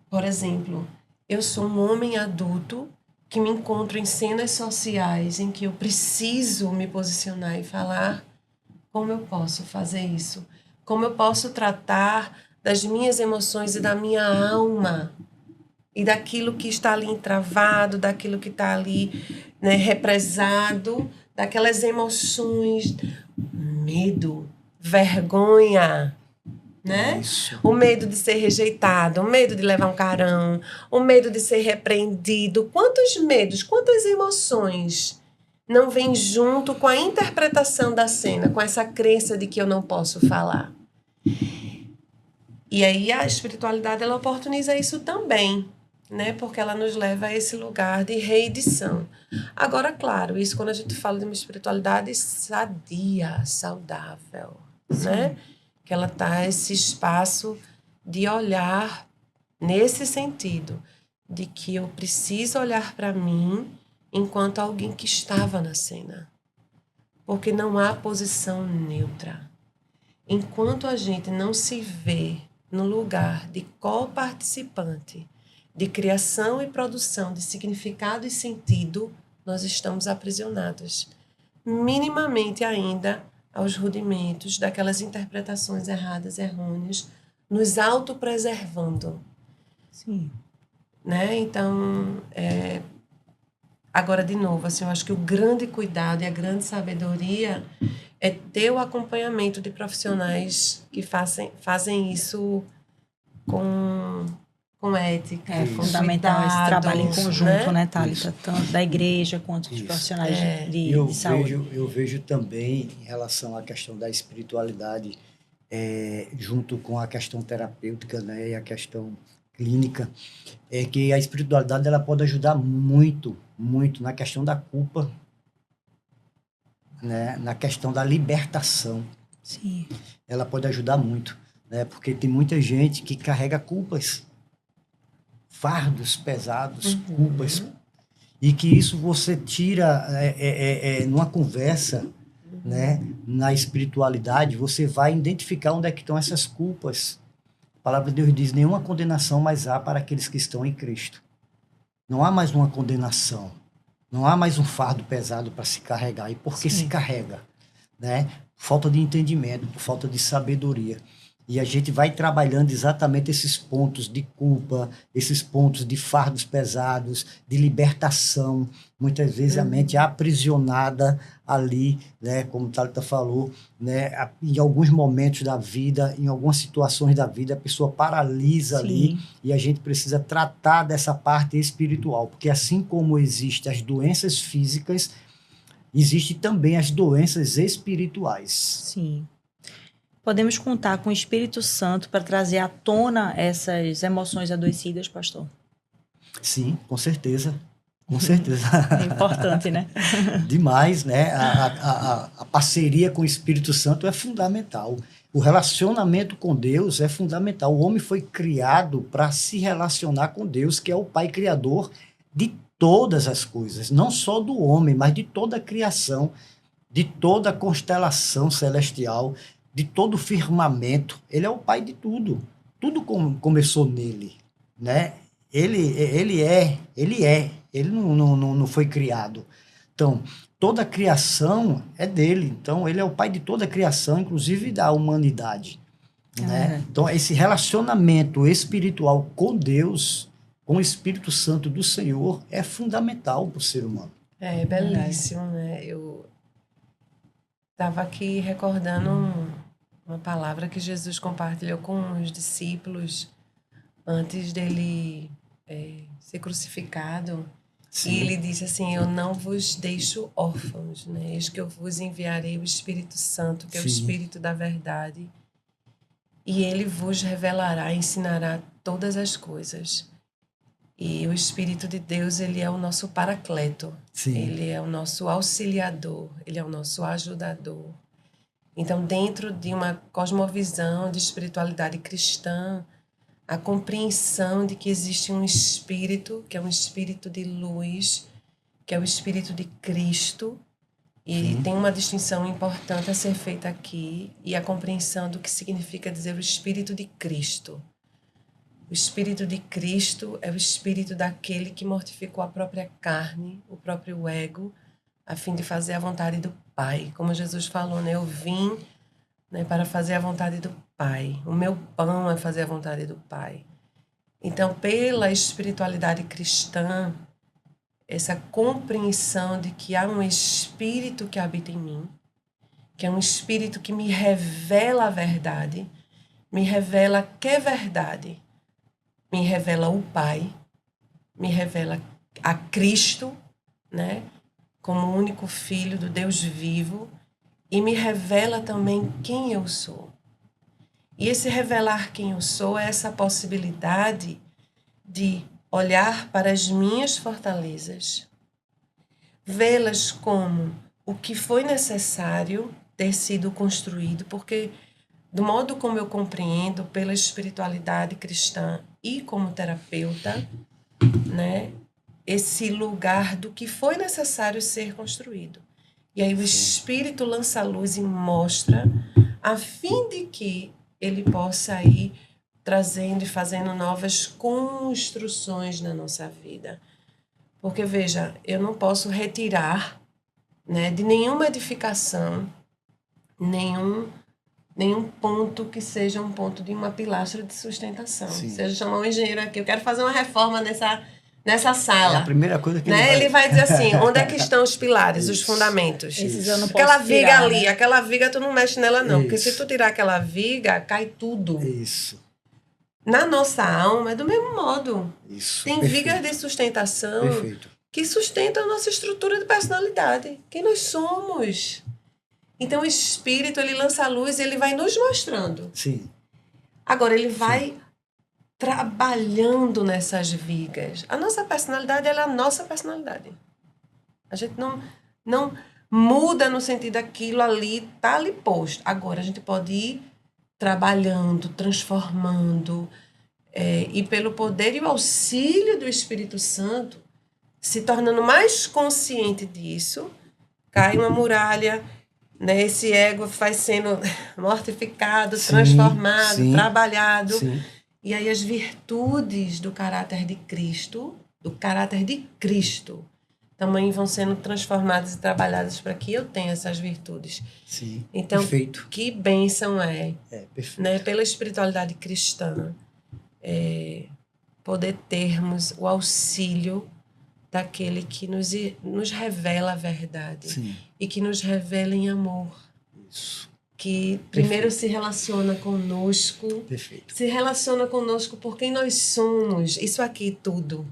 por exemplo, eu sou um homem adulto que me encontro em cenas sociais em que eu preciso me posicionar e falar como eu posso fazer isso, como eu posso tratar das minhas emoções e da minha alma e daquilo que está ali entravado, daquilo que está ali, né, represado, daquelas emoções, medo, vergonha, né? Isso. O medo de ser rejeitado, o medo de levar um carão, o medo de ser repreendido. Quantos medos, quantas emoções não vêm junto com a interpretação da cena, com essa crença de que eu não posso falar? E aí a espiritualidade, ela oportuniza isso também, né? Porque ela nos leva a esse lugar de reedição. Agora, claro, isso quando a gente fala de uma espiritualidade sadia, saudável, né? Que ela tá esse espaço de olhar nesse sentido, de que eu preciso olhar para mim enquanto alguém que estava na cena. Porque não há posição neutra. Enquanto a gente não se vê no lugar de coparticipante, de criação e produção de significado e sentido, nós estamos aprisionados, minimamente ainda, aos rudimentos daquelas interpretações erradas, errôneas, nos autopreservando. Sim. Né? Então, agora, de novo, assim, eu acho que o grande cuidado e a grande sabedoria é ter o acompanhamento de profissionais que fazem isso com ética, É com fundamental esse cuidado, trabalho em conjunto, né, Thalita? Isso. Tanto da igreja quanto dos Isso. profissionais Eu de saúde. eu vejo também, em relação à questão da espiritualidade, junto com a questão terapêutica, né, e a questão clínica, é que a espiritualidade ela pode ajudar muito, muito na questão da culpa, né, na questão da libertação. Sim. Ela pode ajudar muito, né, porque tem muita gente que carrega culpas, fardos pesados, culpas, e que isso você tira numa conversa, né, na espiritualidade, você vai identificar onde é que estão essas culpas. A palavra de Deus diz, nenhuma condenação mais há para aqueles que estão em Cristo. Não há mais uma condenação, não há mais um fardo pesado para se carregar. E por que se carrega? Né? Falta de entendimento, por falta de sabedoria. E a gente vai trabalhando exatamente esses pontos de culpa, esses pontos de fardos pesados, de libertação. Muitas vezes a mente é aprisionada ali, né, como o Thalita falou, né, em alguns momentos da vida, em algumas situações da vida, a pessoa paralisa ali, e a gente precisa tratar dessa parte espiritual, porque assim como existem as doenças físicas, existem também as doenças espirituais. Sim. Podemos contar com o Espírito Santo para trazer à tona essas emoções adoecidas, pastor? Sim, com certeza. Com certeza. É importante, né? Demais, né? A parceria com o Espírito Santo é fundamental. O relacionamento com Deus é fundamental. O homem foi criado para se relacionar com Deus, que é o Pai Criador de todas as coisas. Não só do homem, mas de toda a criação, de toda a constelação celestial, de todo o firmamento. Ele é o pai de tudo. Tudo começou nele, né? Ele é. Ele não foi criado. Então, toda a criação é dele. Então, ele é o pai de toda a criação, inclusive da humanidade. Né? Então, esse relacionamento espiritual com Deus, com o Espírito Santo do Senhor, é fundamental para o ser humano. É belíssimo, né? Eu estava aqui recordando uma palavra que Jesus compartilhou com os discípulos antes dele ser crucificado. Sim. E ele disse assim, eu não vos deixo órfãos, né? Eis que eu vos enviarei o Espírito Santo, que é o Espírito da verdade. E ele vos revelará, ensinará todas as coisas. E o Espírito de Deus, ele é o nosso paracleto. Sim. Ele é o nosso auxiliador, ele é o nosso ajudador. Então, dentro de uma cosmovisão de espiritualidade cristã, a compreensão de que existe um espírito, que é um espírito de luz, que é o espírito de Cristo, e tem uma distinção importante a ser feita aqui, e a compreensão do que significa dizer o espírito de Cristo. O espírito de Cristo é o espírito daquele que mortificou a própria carne, o próprio ego, a fim de fazer a vontade do Pai. Como Jesus falou, né? Eu vim, né, para fazer a vontade do Pai. O meu pão é fazer a vontade do Pai. Então, pela espiritualidade cristã, essa compreensão de que há um espírito que habita em mim, que é um espírito que me revela a verdade, me revela que é verdade, me revela o Pai, me revela a Cristo, né, como o único Filho do Deus vivo, e me revela também quem eu sou. E esse revelar quem eu sou é essa possibilidade de olhar para as minhas fortalezas, vê-las como o que foi necessário ter sido construído, porque do modo como eu compreendo pela espiritualidade cristã e como terapeuta, né, esse lugar do que foi necessário ser construído. E aí o Espírito lança a luz e mostra, a fim de que ele possa ir trazendo e fazendo novas construções na nossa vida. Porque, veja, eu não posso retirar, né, de nenhuma edificação, nenhum ponto que seja um ponto de uma pilastra de sustentação. Sim. Se eu chamar um engenheiro aqui, eu quero fazer uma reforma nessa sala. É a primeira coisa que né? Ele vai dizer assim, onde é que estão os pilares, os Isso. fundamentos? Esses eu não posso Aquela viga tirar, ali, né? aquela viga tu não mexe nela não, porque Isso. se tu tirar aquela viga, cai tudo. Isso. Na nossa alma é do mesmo modo. Isso. Tem Perfeito. vigas de sustentação Perfeito. que sustentam a nossa estrutura de personalidade, quem nós somos. Então o Espírito, ele lança a luz e ele vai nos mostrando. Sim. Agora, ele vai trabalhando nessas vigas. A nossa personalidade, ela é a nossa personalidade. A gente não muda no sentido daquilo ali, tá ali posto. Agora, a gente pode ir trabalhando, transformando, e pelo poder e o auxílio do Espírito Santo, se tornando mais consciente disso, cai uma muralha, né? Esse ego vai sendo mortificado, Sim, transformado, sim, trabalhado. Sim. E aí as virtudes do caráter de Cristo, também vão sendo transformadas e trabalhadas para que eu tenha essas virtudes. Sim. Então, Perfeito. que bênção é, Perfeito. né? Pela espiritualidade cristã, poder termos o auxílio daquele que nos revela a verdade. Sim. E que nos revela em amor. Isso. Que primeiro se relaciona conosco. Perfeito. Se relaciona conosco por quem nós somos. Isso aqui tudo,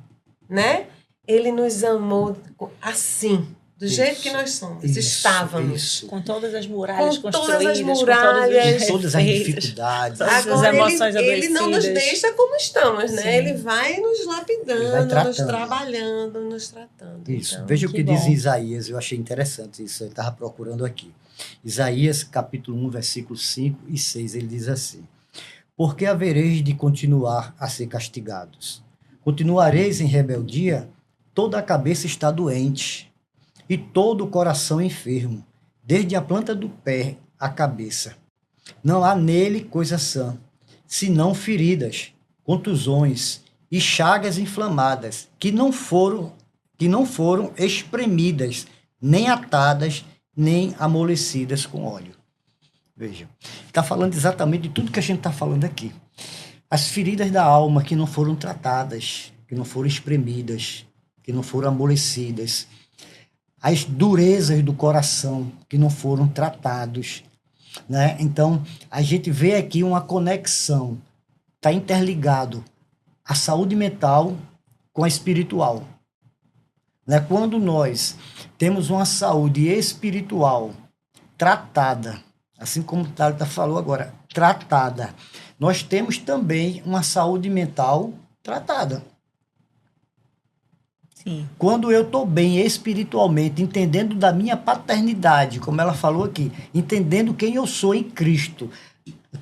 né? Ele nos amou assim, do jeito que nós somos. Estávamos. Isso. Com todas as muralhas Com construídas, todas as muralhas, com Todas as defeitos, dificuldades. todas as Agora emoções ele não nos adoecidas. deixa como estamos, né? Sim. Ele vai nos Ele vai lapidando, tratando. nos trabalhando, nos tratando. Isso. Então, Veja o que que diz bom. em Isaías, eu achei interessante isso, eu estava procurando aqui. Isaías, capítulo 1, versículos 5 e 6, ele diz assim: Porque havereis de continuar a ser castigados? Continuareis em rebeldia? Toda a cabeça está doente, e todo o coração enfermo, desde a planta do pé à cabeça. Não há nele coisa sã, senão feridas, contusões e chagas inflamadas, que não foram espremidas, nem atadas, nem amolecidas com óleo. Veja, está falando exatamente de tudo que a gente está falando aqui. As feridas da alma que não foram tratadas, que não foram espremidas, que não foram amolecidas. As durezas do coração que não foram tratados, né? Então, a gente vê aqui uma conexão, está interligado a saúde mental com a espiritual. Né? Quando nós temos uma saúde espiritual tratada, assim como o Thalita falou agora, tratada, nós temos também uma saúde mental tratada. Sim. Quando eu estou bem espiritualmente, entendendo da minha paternidade, como ela falou aqui, entendendo quem eu sou em Cristo,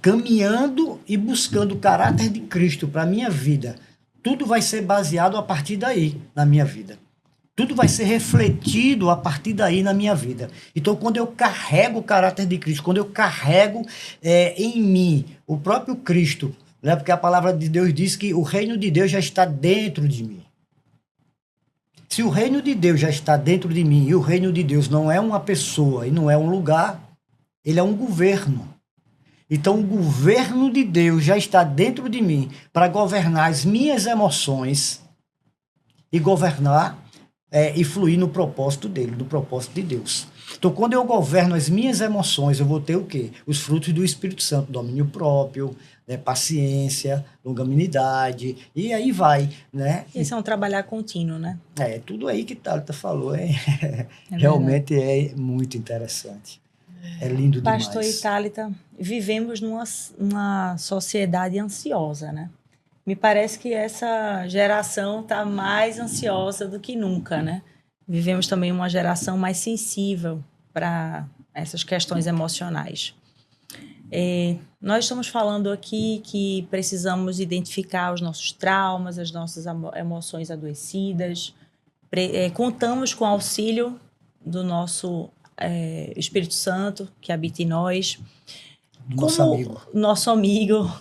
caminhando e buscando o caráter de Cristo para a minha vida, tudo vai ser baseado a partir daí na minha vida. Tudo vai ser refletido a partir daí na minha vida. Então, quando eu carrego o caráter de Cristo, quando eu carrego em mim o próprio Cristo, né? Porque a palavra de Deus diz que o reino de Deus já está dentro de mim. Se o reino de Deus já está dentro de mim e o reino de Deus não é uma pessoa e não é um lugar, ele é um governo. Então, o governo de Deus já está dentro de mim para governar as minhas emoções e governar e fluir no propósito dele, no propósito de Deus. Então, quando eu governo as minhas emoções, eu vou ter o quê? Os frutos do Espírito Santo, domínio próprio, né, paciência, longanimidade, e aí vai, né? Esse é um trabalhar contínuo, né? Tudo aí que Thalita falou realmente é muito interessante. É lindo demais. Pastor e Thalita, vivemos numa sociedade ansiosa, né? Me parece que essa geração está mais ansiosa do que nunca, né? Vivemos também uma geração mais sensível para essas questões emocionais. Nós estamos falando aqui que precisamos identificar os nossos traumas, as nossas emoções adoecidas. Contamos com o auxílio do nosso Espírito Santo, que habita em nós. Nosso amigo.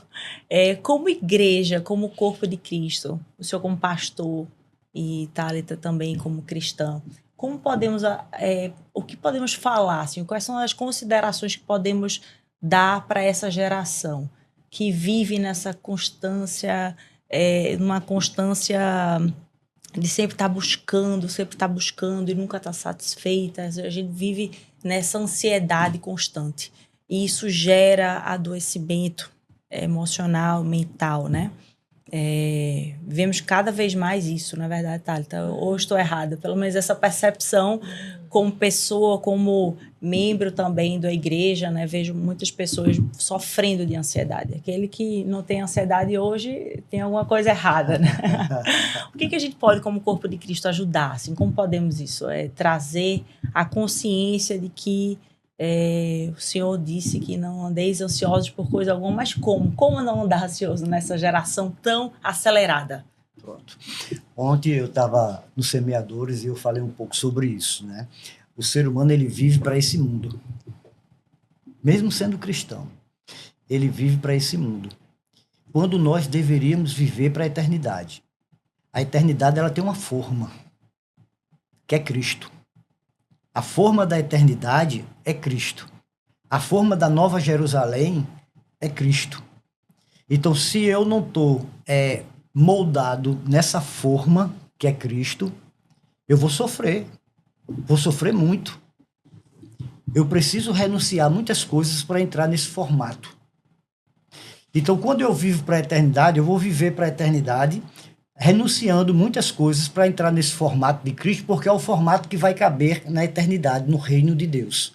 Como igreja, como corpo de Cristo, o senhor como pastor e Thalita também como cristã, como podemos, o que podemos falar, assim, quais são as considerações que podemos dar para essa geração que vive nessa constância, numa constância de sempre estar buscando e nunca estar satisfeita. A gente vive nessa ansiedade constante e isso gera adoecimento emocional, mental, né? Vemos cada vez mais isso, na verdade, Thalita, ou estou errada, pelo menos essa percepção como pessoa, como membro também da igreja, né? Vejo muitas pessoas sofrendo de ansiedade. Aquele que não tem ansiedade hoje tem alguma coisa errada, né? O que a gente pode, como corpo de Cristo, ajudar? Assim, como podemos isso? Trazer a consciência de que o Senhor disse que não andeis ansiosos por coisa alguma, mas como? Como não andar ansioso nessa geração tão acelerada? Pronto. Ontem eu estava no Semeadores e eu falei um pouco sobre isso, né? O ser humano, ele vive para esse mundo. Mesmo sendo cristão, ele vive para esse mundo. Quando nós deveríamos viver para a eternidade. A eternidade, ela tem uma forma, que é Cristo. A forma da eternidade é Cristo. A forma da Nova Jerusalém é Cristo. Então, se eu não estou moldado nessa forma que é Cristo, eu vou sofrer muito. Eu preciso renunciar muitas coisas para entrar nesse formato. Então, quando eu vivo para a eternidade, eu vou viver para a eternidade renunciando muitas coisas para entrar nesse formato de Cristo, porque é o formato que vai caber na eternidade, no reino de Deus.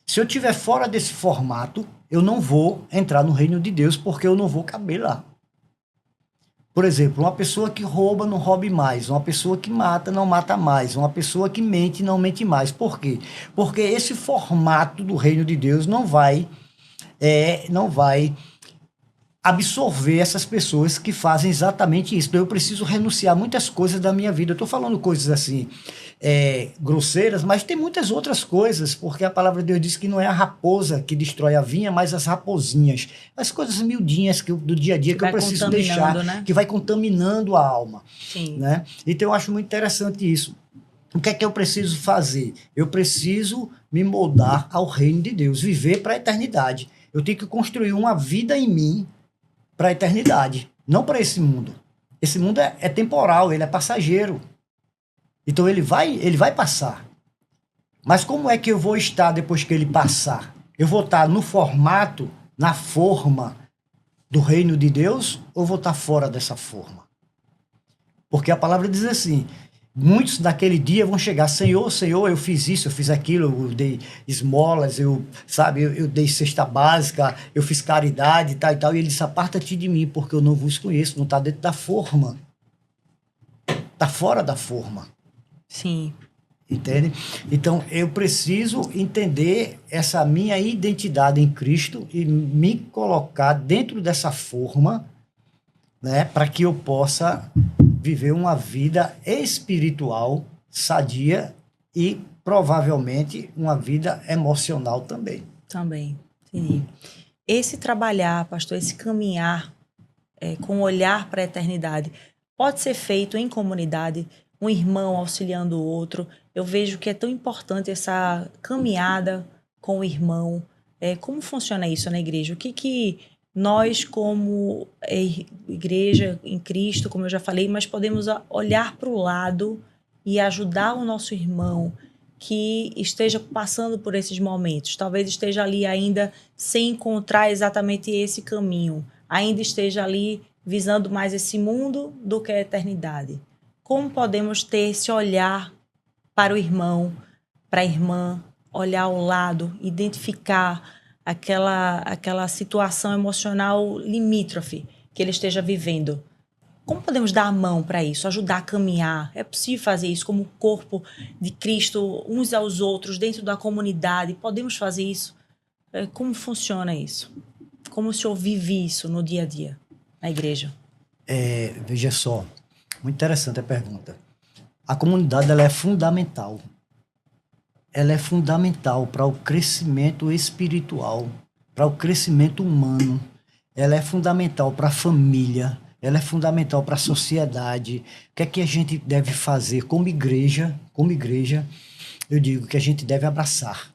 Se eu estiver fora desse formato, eu não vou entrar no reino de Deus, porque eu não vou caber lá. Por exemplo, uma pessoa que rouba, não roube mais. Uma pessoa que mata, não mata mais. Uma pessoa que mente, não mente mais. Por quê? Porque esse formato do reino de Deus não vai absorver essas pessoas que fazem exatamente isso. Então, eu preciso renunciar a muitas coisas da minha vida. Eu estou falando coisas assim, grosseiras, mas tem muitas outras coisas, porque a palavra de Deus diz que não é a raposa que destrói a vinha, mas as raposinhas. As coisas miudinhas do dia a dia que eu preciso deixar, né? Que vai contaminando a alma. Sim. Né? Então, eu acho muito interessante isso. O que é que eu preciso fazer? Eu preciso me moldar ao reino de Deus, viver para a eternidade. Eu tenho que construir uma vida em mim para a eternidade, não para esse mundo. Esse mundo é temporal, ele é passageiro. Então ele vai passar. Mas como é que eu vou estar depois que ele passar? Eu vou estar no formato, na forma do reino de Deus, ou vou estar fora dessa forma? Porque a palavra diz assim: muitos daquele dia vão chegar, Senhor, Senhor, eu fiz isso, eu fiz aquilo, eu dei esmolas, eu dei cesta básica, eu fiz caridade, tal e tal, e ele disse: aparta-te de mim, porque eu não vos conheço, não está dentro da forma. está fora da forma. Sim. Entende? Então, eu preciso entender essa minha identidade em Cristo e me colocar dentro dessa forma, né, para que eu possa viver uma vida espiritual sadia e provavelmente uma vida emocional também. Também. Entendi. Esse trabalhar, pastor, esse caminhar com olhar para a eternidade, pode ser feito em comunidade, um irmão auxiliando o outro. Eu vejo que é tão importante essa caminhada com o irmão. Como funciona isso na igreja? O que nós, como igreja em Cristo, como eu já falei, mas podemos olhar para o lado e ajudar o nosso irmão que esteja passando por esses momentos. Talvez esteja ali ainda sem encontrar exatamente esse caminho. Ainda esteja ali visando mais esse mundo do que a eternidade. Como podemos ter esse olhar para o irmão, para a irmã, olhar ao lado, identificar aquela situação emocional limítrofe que ele esteja vivendo? Como podemos dar a mão para isso, ajudar a caminhar? É possível fazer isso como corpo de Cristo, uns aos outros, dentro da comunidade? Podemos fazer isso? Como funciona isso? Como o senhor vive isso no dia a dia, na igreja? Veja só, muito interessante a pergunta. A comunidade ela é fundamental. Ela é fundamental para o crescimento espiritual, para o crescimento humano. Ela é fundamental para a família. Ela é fundamental para a sociedade. O que é que a gente deve fazer como igreja? Como igreja, eu digo que a gente deve abraçar.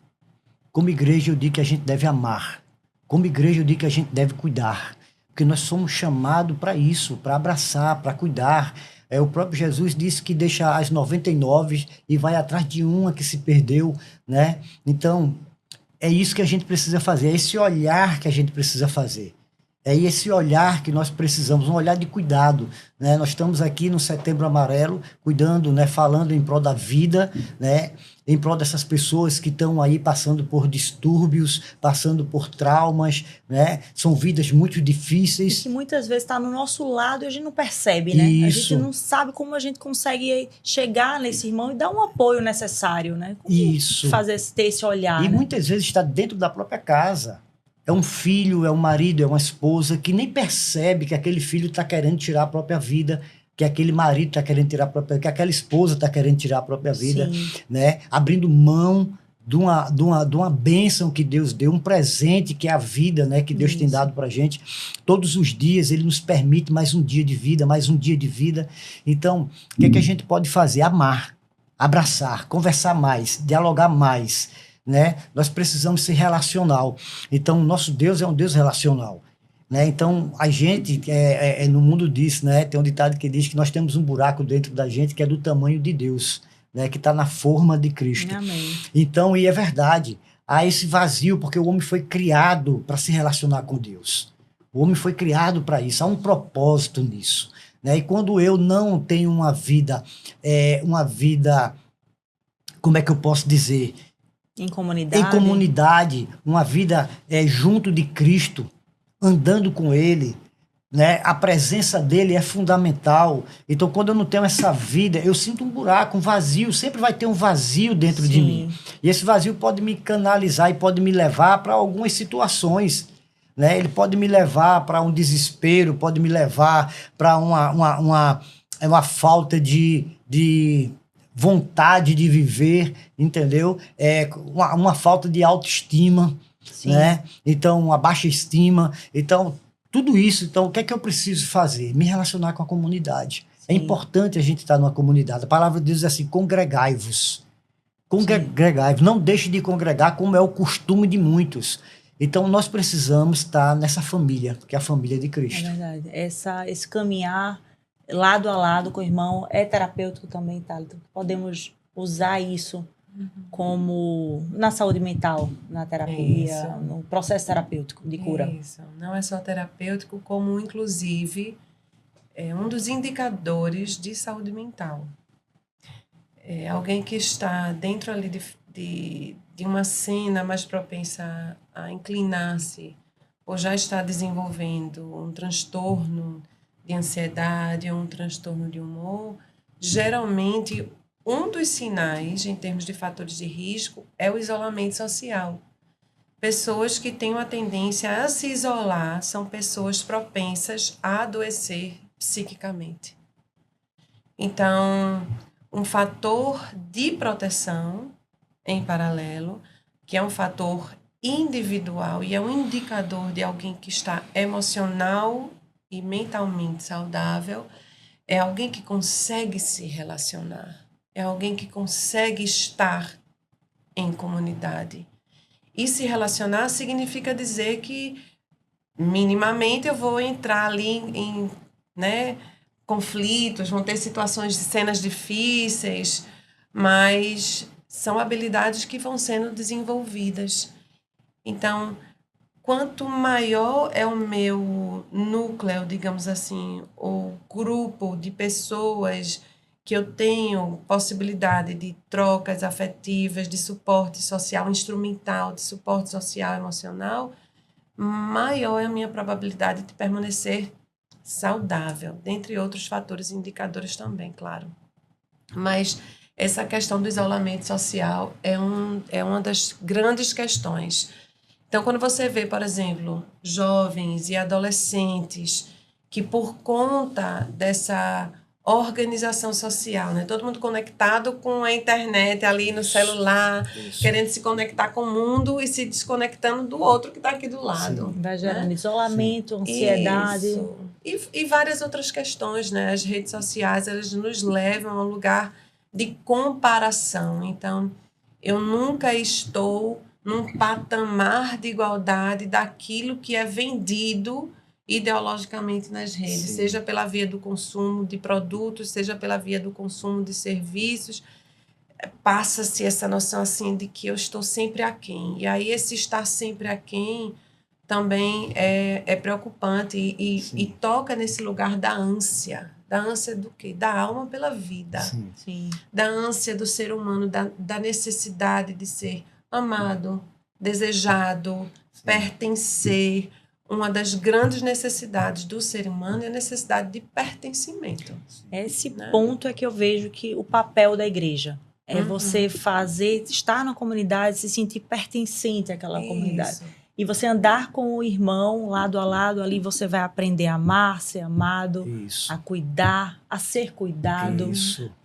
Como igreja, eu digo que a gente deve amar. Como igreja, eu digo que a gente deve cuidar. Porque nós somos chamados para isso, para abraçar, para cuidar. O próprio Jesus disse que deixa as 99 e vai atrás de uma que se perdeu, né? Então, é isso que a gente precisa fazer, é esse olhar que a gente precisa fazer. É esse olhar que nós precisamos, um olhar de cuidado, né? Nós estamos aqui no Setembro Amarelo, cuidando, né? Falando em prol da vida, né? Em prol dessas pessoas que estão aí passando por distúrbios, passando por traumas, né? São vidas muito difíceis. E que muitas vezes está no nosso lado e a gente não percebe, né? Isso. A gente não sabe como a gente consegue chegar nesse irmão e dar um apoio necessário, né? Como Isso. ter esse olhar, E né? muitas vezes está dentro da própria casa. É um filho, é um marido, é uma esposa que nem percebe que aquele filho está querendo tirar a própria vida, que aquele marido está querendo tirar a própria vida, que aquela esposa está querendo tirar a própria vida, né? Abrindo mão de uma bênção que Deus deu, um presente que é a vida, né? Que Deus tem dado para a gente. Todos os dias Ele nos permite mais um dia de vida, mais um dia de vida. Então, o que é que a gente pode fazer? Amar, abraçar, conversar mais, dialogar mais, né? Nós precisamos ser relacional. Então, nosso Deus é um Deus relacional, né? Então, a gente, no mundo disso, né? Tem um ditado que diz que nós temos um buraco dentro da gente que é do tamanho de Deus, né? Que está na forma de Cristo. Amém. Então, e é verdade, há esse vazio, porque o homem foi criado para se relacionar com Deus. O homem foi criado para isso, há um propósito nisso, né? E quando eu não tenho uma vida, como é que eu posso dizer? Em comunidade. Em comunidade, uma vida junto de Cristo, andando com Ele, né? A presença dele é fundamental. Então, quando eu não tenho essa vida, eu sinto um buraco, um vazio. Sempre vai ter um vazio dentro de mim. E esse vazio pode me canalizar e pode me levar para algumas situações, né? Ele pode me levar para um desespero, pode me levar para uma falta de vontade de viver, entendeu? Uma falta de autoestima, né? Então, uma baixa estima. Então, tudo isso. Então, o que é que eu preciso fazer? Me relacionar com a comunidade. É importante a gente estar numa comunidade. A palavra de Deus diz assim, congregai-vos. Congregai-vos. Não deixe de congregar, como é o costume de muitos. Então, nós precisamos estar nessa família, que é a família de Cristo. É verdade. Esse caminhar lado a lado com o irmão é terapêutico também, Thalita. Podemos usar isso como na saúde mental, na terapia, no processo terapêutico de cura. Isso. Não é só terapêutico, como inclusive é um dos indicadores de saúde mental. É alguém que está dentro ali de uma cena mais propensa a inclinar-se ou já está desenvolvendo um transtorno de ansiedade ou um transtorno de humor, geralmente, um dos sinais, em termos de fatores de risco, é o isolamento social. Pessoas que têm uma tendência a se isolar são pessoas propensas a adoecer psiquicamente. Então, um fator de proteção, em paralelo, que é um fator individual e é um indicador de alguém que está emocional e mentalmente saudável, é alguém que consegue se relacionar, é alguém que consegue estar em comunidade. E se relacionar significa dizer que, minimamente, eu vou entrar ali em né, conflitos, vão ter situações de cenas difíceis, mas são habilidades que vão sendo desenvolvidas. Então, quanto maior é o meu núcleo, digamos assim, o grupo de pessoas que eu tenho possibilidade de trocas afetivas, de suporte social instrumental, de suporte social emocional, maior é a minha probabilidade de permanecer saudável, dentre outros fatores e indicadores também, claro. Mas essa questão do isolamento social é uma das grandes questões. Então, quando você vê, por exemplo, jovens e adolescentes que, por conta dessa organização social, né, todo mundo conectado com a internet ali no celular, querendo se conectar com o mundo e se desconectando do outro que está aqui do lado. Sim. Vai gerando né? isolamento, ansiedade. Isso. E várias outras questões, né? As redes sociais, elas nos levam a um lugar de comparação. Então, eu nunca estou num patamar de igualdade daquilo que é vendido ideologicamente nas redes, seja pela via do consumo de produtos, seja pela via do consumo de serviços. Passa-se essa noção assim de que eu estou sempre aquém. E aí esse estar sempre aquém também é preocupante e toca nesse lugar da ânsia. Da ânsia do quê? Da alma pela vida. Sim. Da ânsia do ser humano, da necessidade de ser amado, desejado, pertencer. Uma das grandes necessidades do ser humano é a necessidade de pertencimento. Esse ponto é que eu vejo que o papel da igreja é você estar na comunidade, se sentir pertencente àquela comunidade. E você andar com o irmão lado a lado, ali você vai aprender a amar, ser amado, a cuidar, a ser cuidado.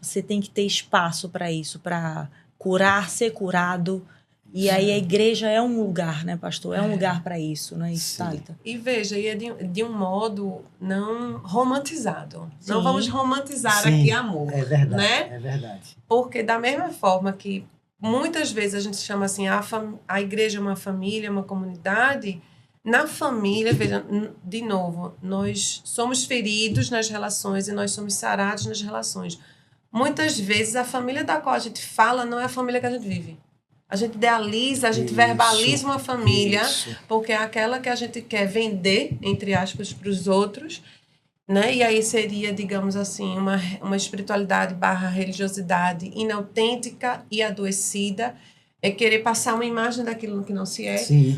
Você tem que ter espaço para isso, para curar, ser curado. E aí a igreja é um lugar, né, pastor? É um lugar para isso, não é isso, Thalita? E veja, e é de um modo não romantizado. Sim. Não vamos romantizar aqui amor. É verdade, né? É verdade. Porque da mesma forma que muitas vezes a gente chama assim, a igreja é uma família, uma comunidade, na família, veja, de novo, nós somos feridos nas relações e nós somos sarados nas relações. Muitas vezes a família da qual a gente fala não é a família que a gente vive. A gente idealiza, a gente verbaliza uma família, porque é aquela que a gente quer vender, entre aspas, para os outros, né? E aí seria, digamos assim, uma espiritualidade / religiosidade inautêntica e adoecida, é querer passar uma imagem daquilo que não se é,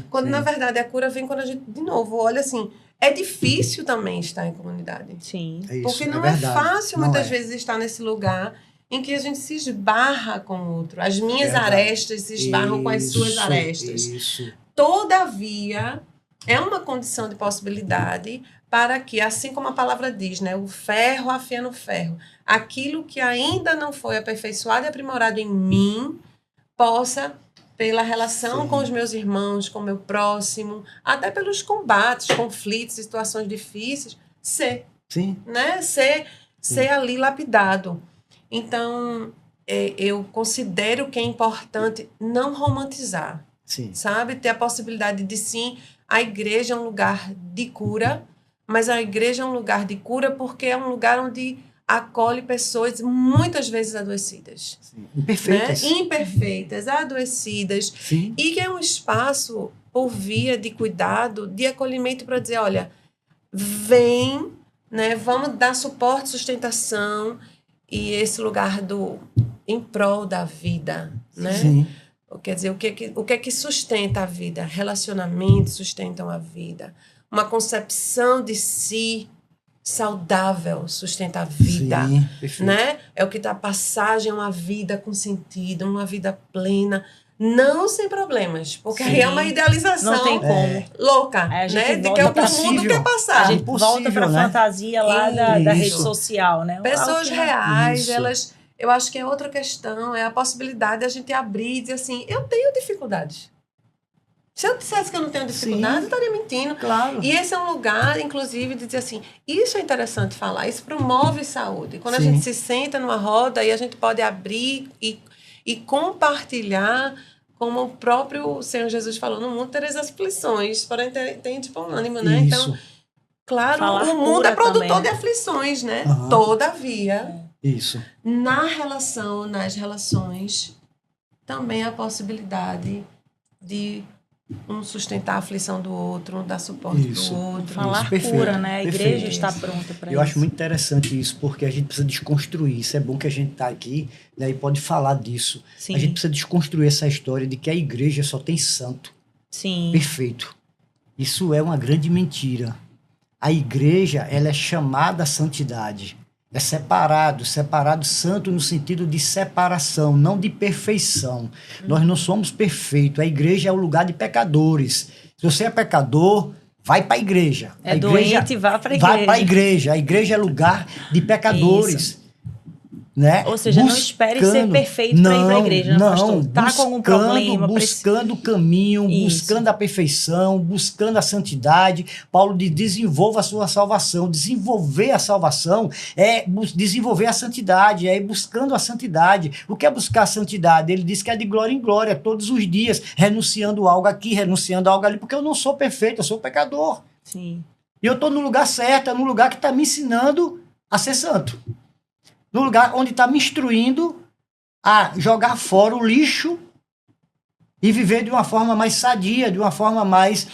quando na verdade a cura vem quando a gente, de novo, olha assim, é difícil também estar em comunidade. Sim. Porque não é fácil muitas vezes estar nesse lugar em que a gente se esbarra com o outro. As minhas arestas se esbarram com as suas arestas. Todavia, é uma condição de possibilidade para que, assim como a palavra diz, né, o ferro afia no ferro, aquilo que ainda não foi aperfeiçoado e aprimorado em mim, possa, pela relação com os meus irmãos, com o meu próximo, até pelos combates, conflitos, situações difíceis, ser. Né? Ser ali lapidado. Então, eu considero que é importante não romantizar, sabe? Ter a possibilidade de, sim, a igreja é um lugar de cura, mas a igreja é um lugar de cura porque é um lugar onde acolhe pessoas muitas vezes adoecidas. Imperfeitas. Né? Imperfeitas, adoecidas. E que é um espaço, por via de cuidado, de acolhimento para dizer, olha, vem, né? Vamos dar suporte, sustentação, e esse lugar em prol da vida, né? Quer dizer, o que é que sustenta a vida? Relacionamentos sustentam a vida. Uma concepção de si saudável sustenta a vida. Sim, perfeito. Né? É o que dá passagem a uma vida com sentido, uma vida plena, não sem problemas, porque aí é uma Sim. idealização Não tem como. louca, Aí a gente né? De volta que é o que pra o mundo possível. quer A passar. gente Impossível, volta para a né? fantasia lá da rede Isso. social, né? Pessoas Algo que não- reais, Isso. elas... Eu acho que é outra questão, é a possibilidade de a gente abrir e dizer assim, eu tenho dificuldades. Se eu dissesse que eu não tenho dificuldade, Sim. eu estaria mentindo. Claro. E esse é um lugar, inclusive, de dizer assim, isso é interessante falar, isso promove saúde. Quando a Sim. gente se senta numa roda e a gente pode abrir e compartilhar, como o próprio Senhor Jesus falou, no mundo tereis aflições, porém tem de bom ânimo, né? Então, Isso. claro, Falar o mundo cura é produtor também, né? de aflições, né? Aham. Todavia, Isso. nas relações, também a possibilidade de um sustentar a aflição do outro, um dar suporte Isso. do outro. Falar Isso, perfeito, cura, né? A igreja perfeito. está pronta para isso. Eu acho muito interessante isso, porque a gente precisa desconstruir. Isso é bom que a gente está aqui, né, e pode falar disso. Sim, A gente precisa desconstruir essa história de que a igreja só tem santo. sim. Perfeito. Isso é uma grande mentira. A igreja, ela é chamada à santidade. É separado santo no sentido de separação, não de perfeição. Nós não somos perfeitos. A igreja é o lugar de pecadores. Se você é pecador, vai para a igreja. É A igreja doente, vá para a vai igreja. para a igreja. A igreja é lugar de pecadores. Né? Ou seja, não espere ser perfeito para ir para a igreja, né, pastor? Tá com algum problema, buscando o caminho, Isso. buscando a perfeição, buscando a santidade. Paulo diz, desenvolva a sua salvação. Desenvolver a salvação é desenvolver a santidade, é ir buscando a santidade. O que é buscar a santidade? Ele diz que é de glória em glória, todos os dias, renunciando algo aqui, renunciando algo ali, porque eu não sou perfeito, eu sou pecador. Sim. E eu estou no lugar certo, é no lugar que está me ensinando a ser santo. No lugar onde está me instruindo a jogar fora o lixo e viver de uma forma mais sadia, de uma forma mais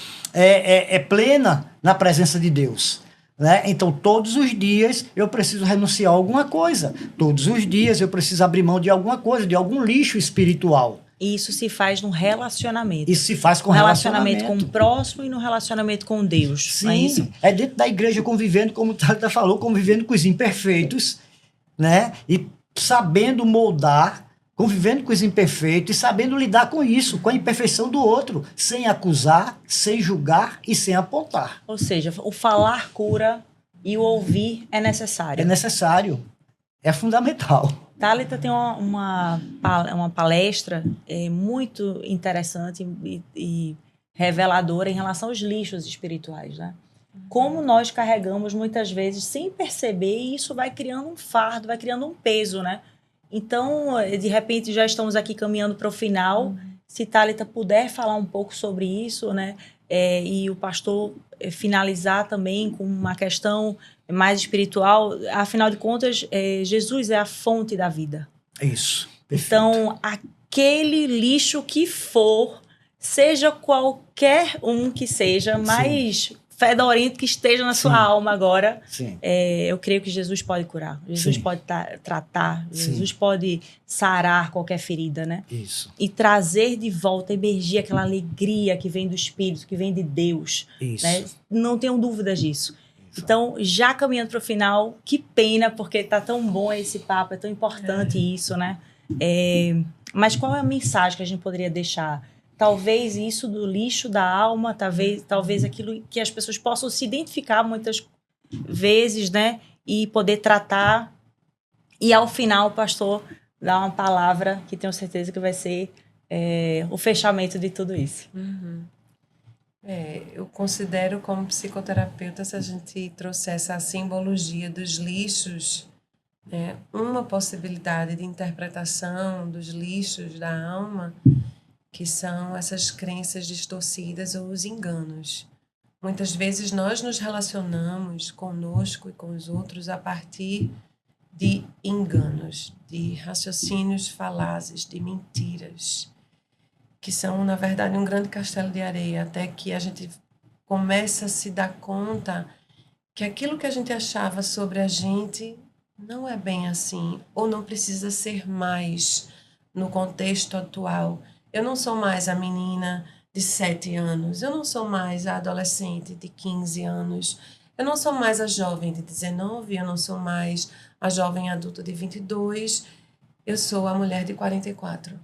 plena na presença de Deus. Né? Então, todos os dias eu preciso renunciar a alguma coisa. Todos os dias eu preciso abrir mão de alguma coisa, de algum lixo espiritual. E isso se faz no relacionamento. Isso se faz com No relacionamento com o relacionamento. próximo e no relacionamento com Deus. Sim, Não é isso? é dentro da igreja convivendo, como o Thalita falou, convivendo com os imperfeitos, né? E sabendo moldar, convivendo com os imperfeitos e sabendo lidar com isso, com a imperfeição do outro, sem acusar, sem julgar e sem apontar. Ou seja, o falar cura e o ouvir é necessário. É necessário, é fundamental. Thalita tem uma palestra muito interessante e reveladora em relação aos lixos espirituais, né? Como nós carregamos muitas vezes sem perceber, e isso vai criando um fardo, vai criando um peso, né? Então, de repente, já estamos aqui caminhando para o final. Se Thalita puder falar um pouco sobre isso, né? E o pastor finalizar também com uma questão mais espiritual. Afinal de contas, Jesus é a fonte da vida. É isso. Perfeito. Então, aquele lixo que for, seja qualquer um que seja, mais fedorento que esteja na sua alma agora, Sim. Eu creio que Jesus pode curar. Jesus Sim. pode tratar. Sim. Jesus pode sarar qualquer ferida, né? Isso. E trazer de volta, emergir aquela alegria que vem do Espírito, que vem de Deus. Isso. Né? Não tenham dúvidas disso. Isso. Então, já caminhando para o final, que pena, porque tá tão bom esse papo, é tão importante isso, né? Mas qual é a mensagem que a gente poderia deixar? Talvez isso do lixo da alma, talvez aquilo que as pessoas possam se identificar muitas vezes, né? E poder tratar. E ao final, o pastor dá uma palavra que tenho certeza que vai ser o fechamento de tudo isso. Uhum. Eu considero como psicoterapeuta, se a gente trouxesse a simbologia dos lixos, uma possibilidade de interpretação dos lixos da alma, que são essas crenças distorcidas ou os enganos. Muitas vezes nós nos relacionamos conosco e com os outros a partir de enganos, de raciocínios falazes, de mentiras, que são, na verdade, um grande castelo de areia, até que a gente começa a se dar conta que aquilo que a gente achava sobre a gente não é bem assim, ou não precisa ser mais no contexto atual. Eu não sou mais a menina de 7 anos, eu não sou mais a adolescente de 15 anos, Eu não sou mais a jovem de 19, eu não sou mais a jovem adulta de 22, eu sou a mulher de 44.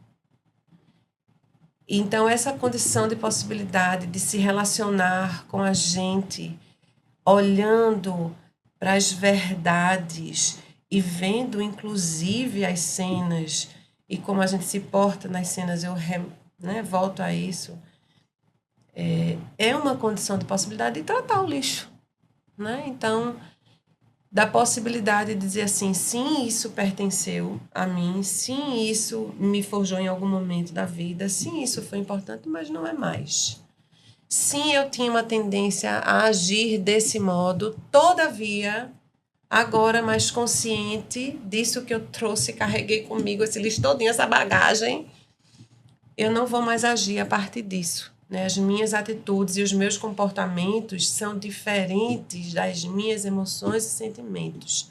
Então, essa condição de possibilidade de se relacionar com a gente, olhando para as verdades e vendo, inclusive, as cenas e como a gente se porta nas cenas, volto a isso, é uma condição de possibilidade de tratar o lixo. Né? Então, da possibilidade de dizer assim, sim, isso pertenceu a mim, sim, isso me forjou em algum momento da vida, sim, isso foi importante, mas não é mais. Sim, eu tinha uma tendência a agir desse modo, todavia, agora mais consciente disso que eu trouxe, carreguei comigo, esse lixo todinho, essa bagagem, eu não vou mais agir a partir disso. Né? As minhas atitudes e os meus comportamentos são diferentes das minhas emoções e sentimentos.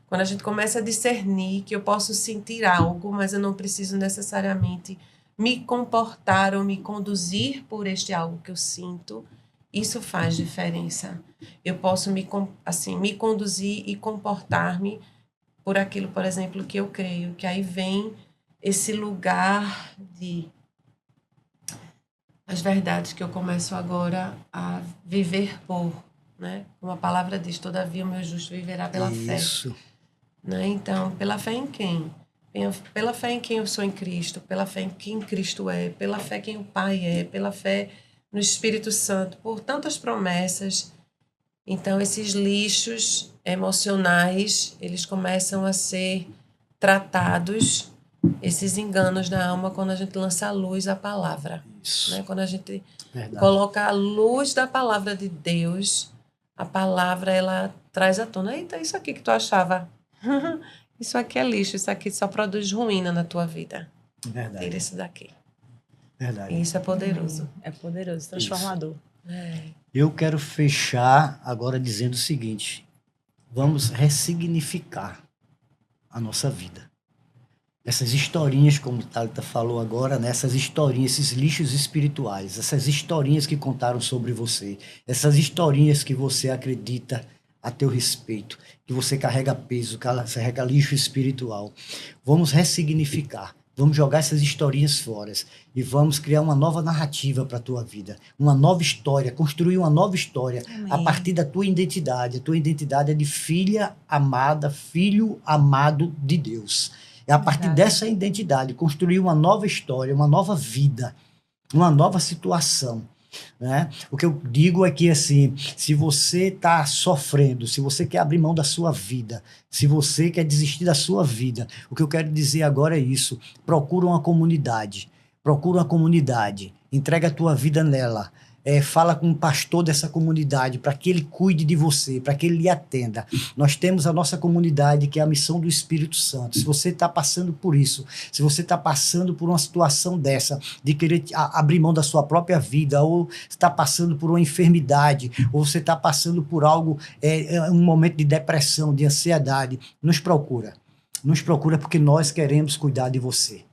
Quando a gente começa a discernir que eu posso sentir algo, mas eu não preciso necessariamente me comportar ou me conduzir por este algo que eu sinto, isso faz diferença. Eu posso me conduzir e comportar-me por aquilo, por exemplo, que eu creio, que aí vem esse lugar de as verdades que eu começo agora a viver por, né? Como a palavra diz, todavia o meu justo viverá pela fé. Isso. Né? Então, pela fé em quem? Pela fé em quem eu sou em Cristo, pela fé em quem Cristo é, pela fé em quem o Pai é, pela fé no Espírito Santo, por tantas promessas. Então, esses lixos emocionais, eles começam a ser tratados, esses enganos da alma, quando a gente lança à luz a palavra. Isso. Né? Quando a gente coloca a luz da palavra de Deus, a palavra, ela traz à tona. Eita, isso aqui que tu achava, isso aqui é lixo, isso aqui só produz ruína na tua vida. Verdade. Tira isso daqui. Verdade. E isso é poderoso. É poderoso, transformador. Eu quero fechar agora dizendo o seguinte: vamos ressignificar a nossa vida. Essas historinhas, como Thalita falou agora, né? Essas historinhas, esses lixos espirituais, essas historinhas que contaram sobre você, essas historinhas que você acredita a teu respeito, que você carrega peso, carrega lixo espiritual. Vamos ressignificar. Vamos jogar essas historinhas fora e vamos criar uma nova narrativa para a tua vida, uma nova história, construir uma nova história. Amém. A partir da tua identidade. A tua identidade é de filha amada, filho amado de Deus. É a partir dessa identidade construir uma nova história, uma nova vida, uma nova situação. Né? O que eu digo é que, assim, se você está sofrendo, se você quer abrir mão da sua vida, se você quer desistir da sua vida, o que eu quero dizer agora é isso: procura uma comunidade, entrega a tua vida nela. Fala com o pastor dessa comunidade para que ele cuide de você, para que ele lhe atenda. Nós temos a nossa comunidade, que é a missão do Espírito Santo. Se você está passando por isso, se você está passando por uma situação dessa, de querer abrir mão da sua própria vida, ou está passando por uma enfermidade, ou você está passando por algo, um momento de depressão, de ansiedade, nos procura. Nos procura porque nós queremos cuidar de você.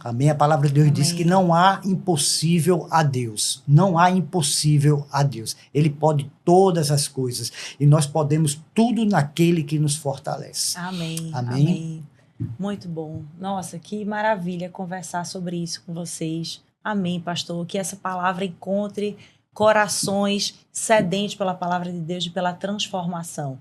Amém? A palavra de Deus diz que não há impossível a Deus. Não há impossível a Deus. Ele pode todas as coisas. E nós podemos tudo naquele que nos fortalece. Amém. Amém? Amém. Muito bom. Nossa, que maravilha conversar sobre isso com vocês. Amém, pastor. Que essa palavra encontre corações sedentos pela palavra de Deus e pela transformação.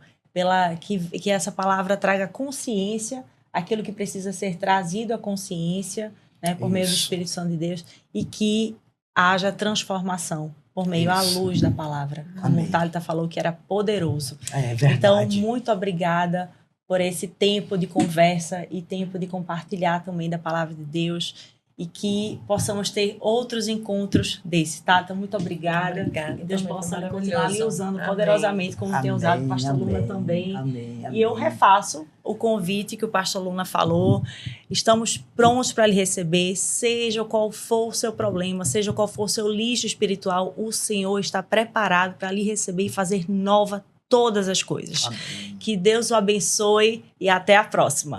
Que essa palavra traga consciência, aquilo que precisa ser trazido à consciência, né, por meio do Espírito Santo de Deus, e que haja transformação por meio à luz da palavra. Como o Thalita falou, que era poderoso. É verdade. Então, muito obrigada por esse tempo de conversa e tempo de compartilhar também da palavra de Deus, e que possamos ter outros encontros desse, Thalita. Muito obrigada. Obrigada. Que Deus possa continuar lhe usando Amém. Poderosamente, como tem usado o pastor Luna também. Amém. E eu refaço o convite que o pastor Luna falou. Estamos prontos para lhe receber, seja qual for o seu problema, seja qual for o seu lixo espiritual, o Senhor está preparado para lhe receber e fazer nova todas as coisas. Amém. Que Deus o abençoe e até a próxima.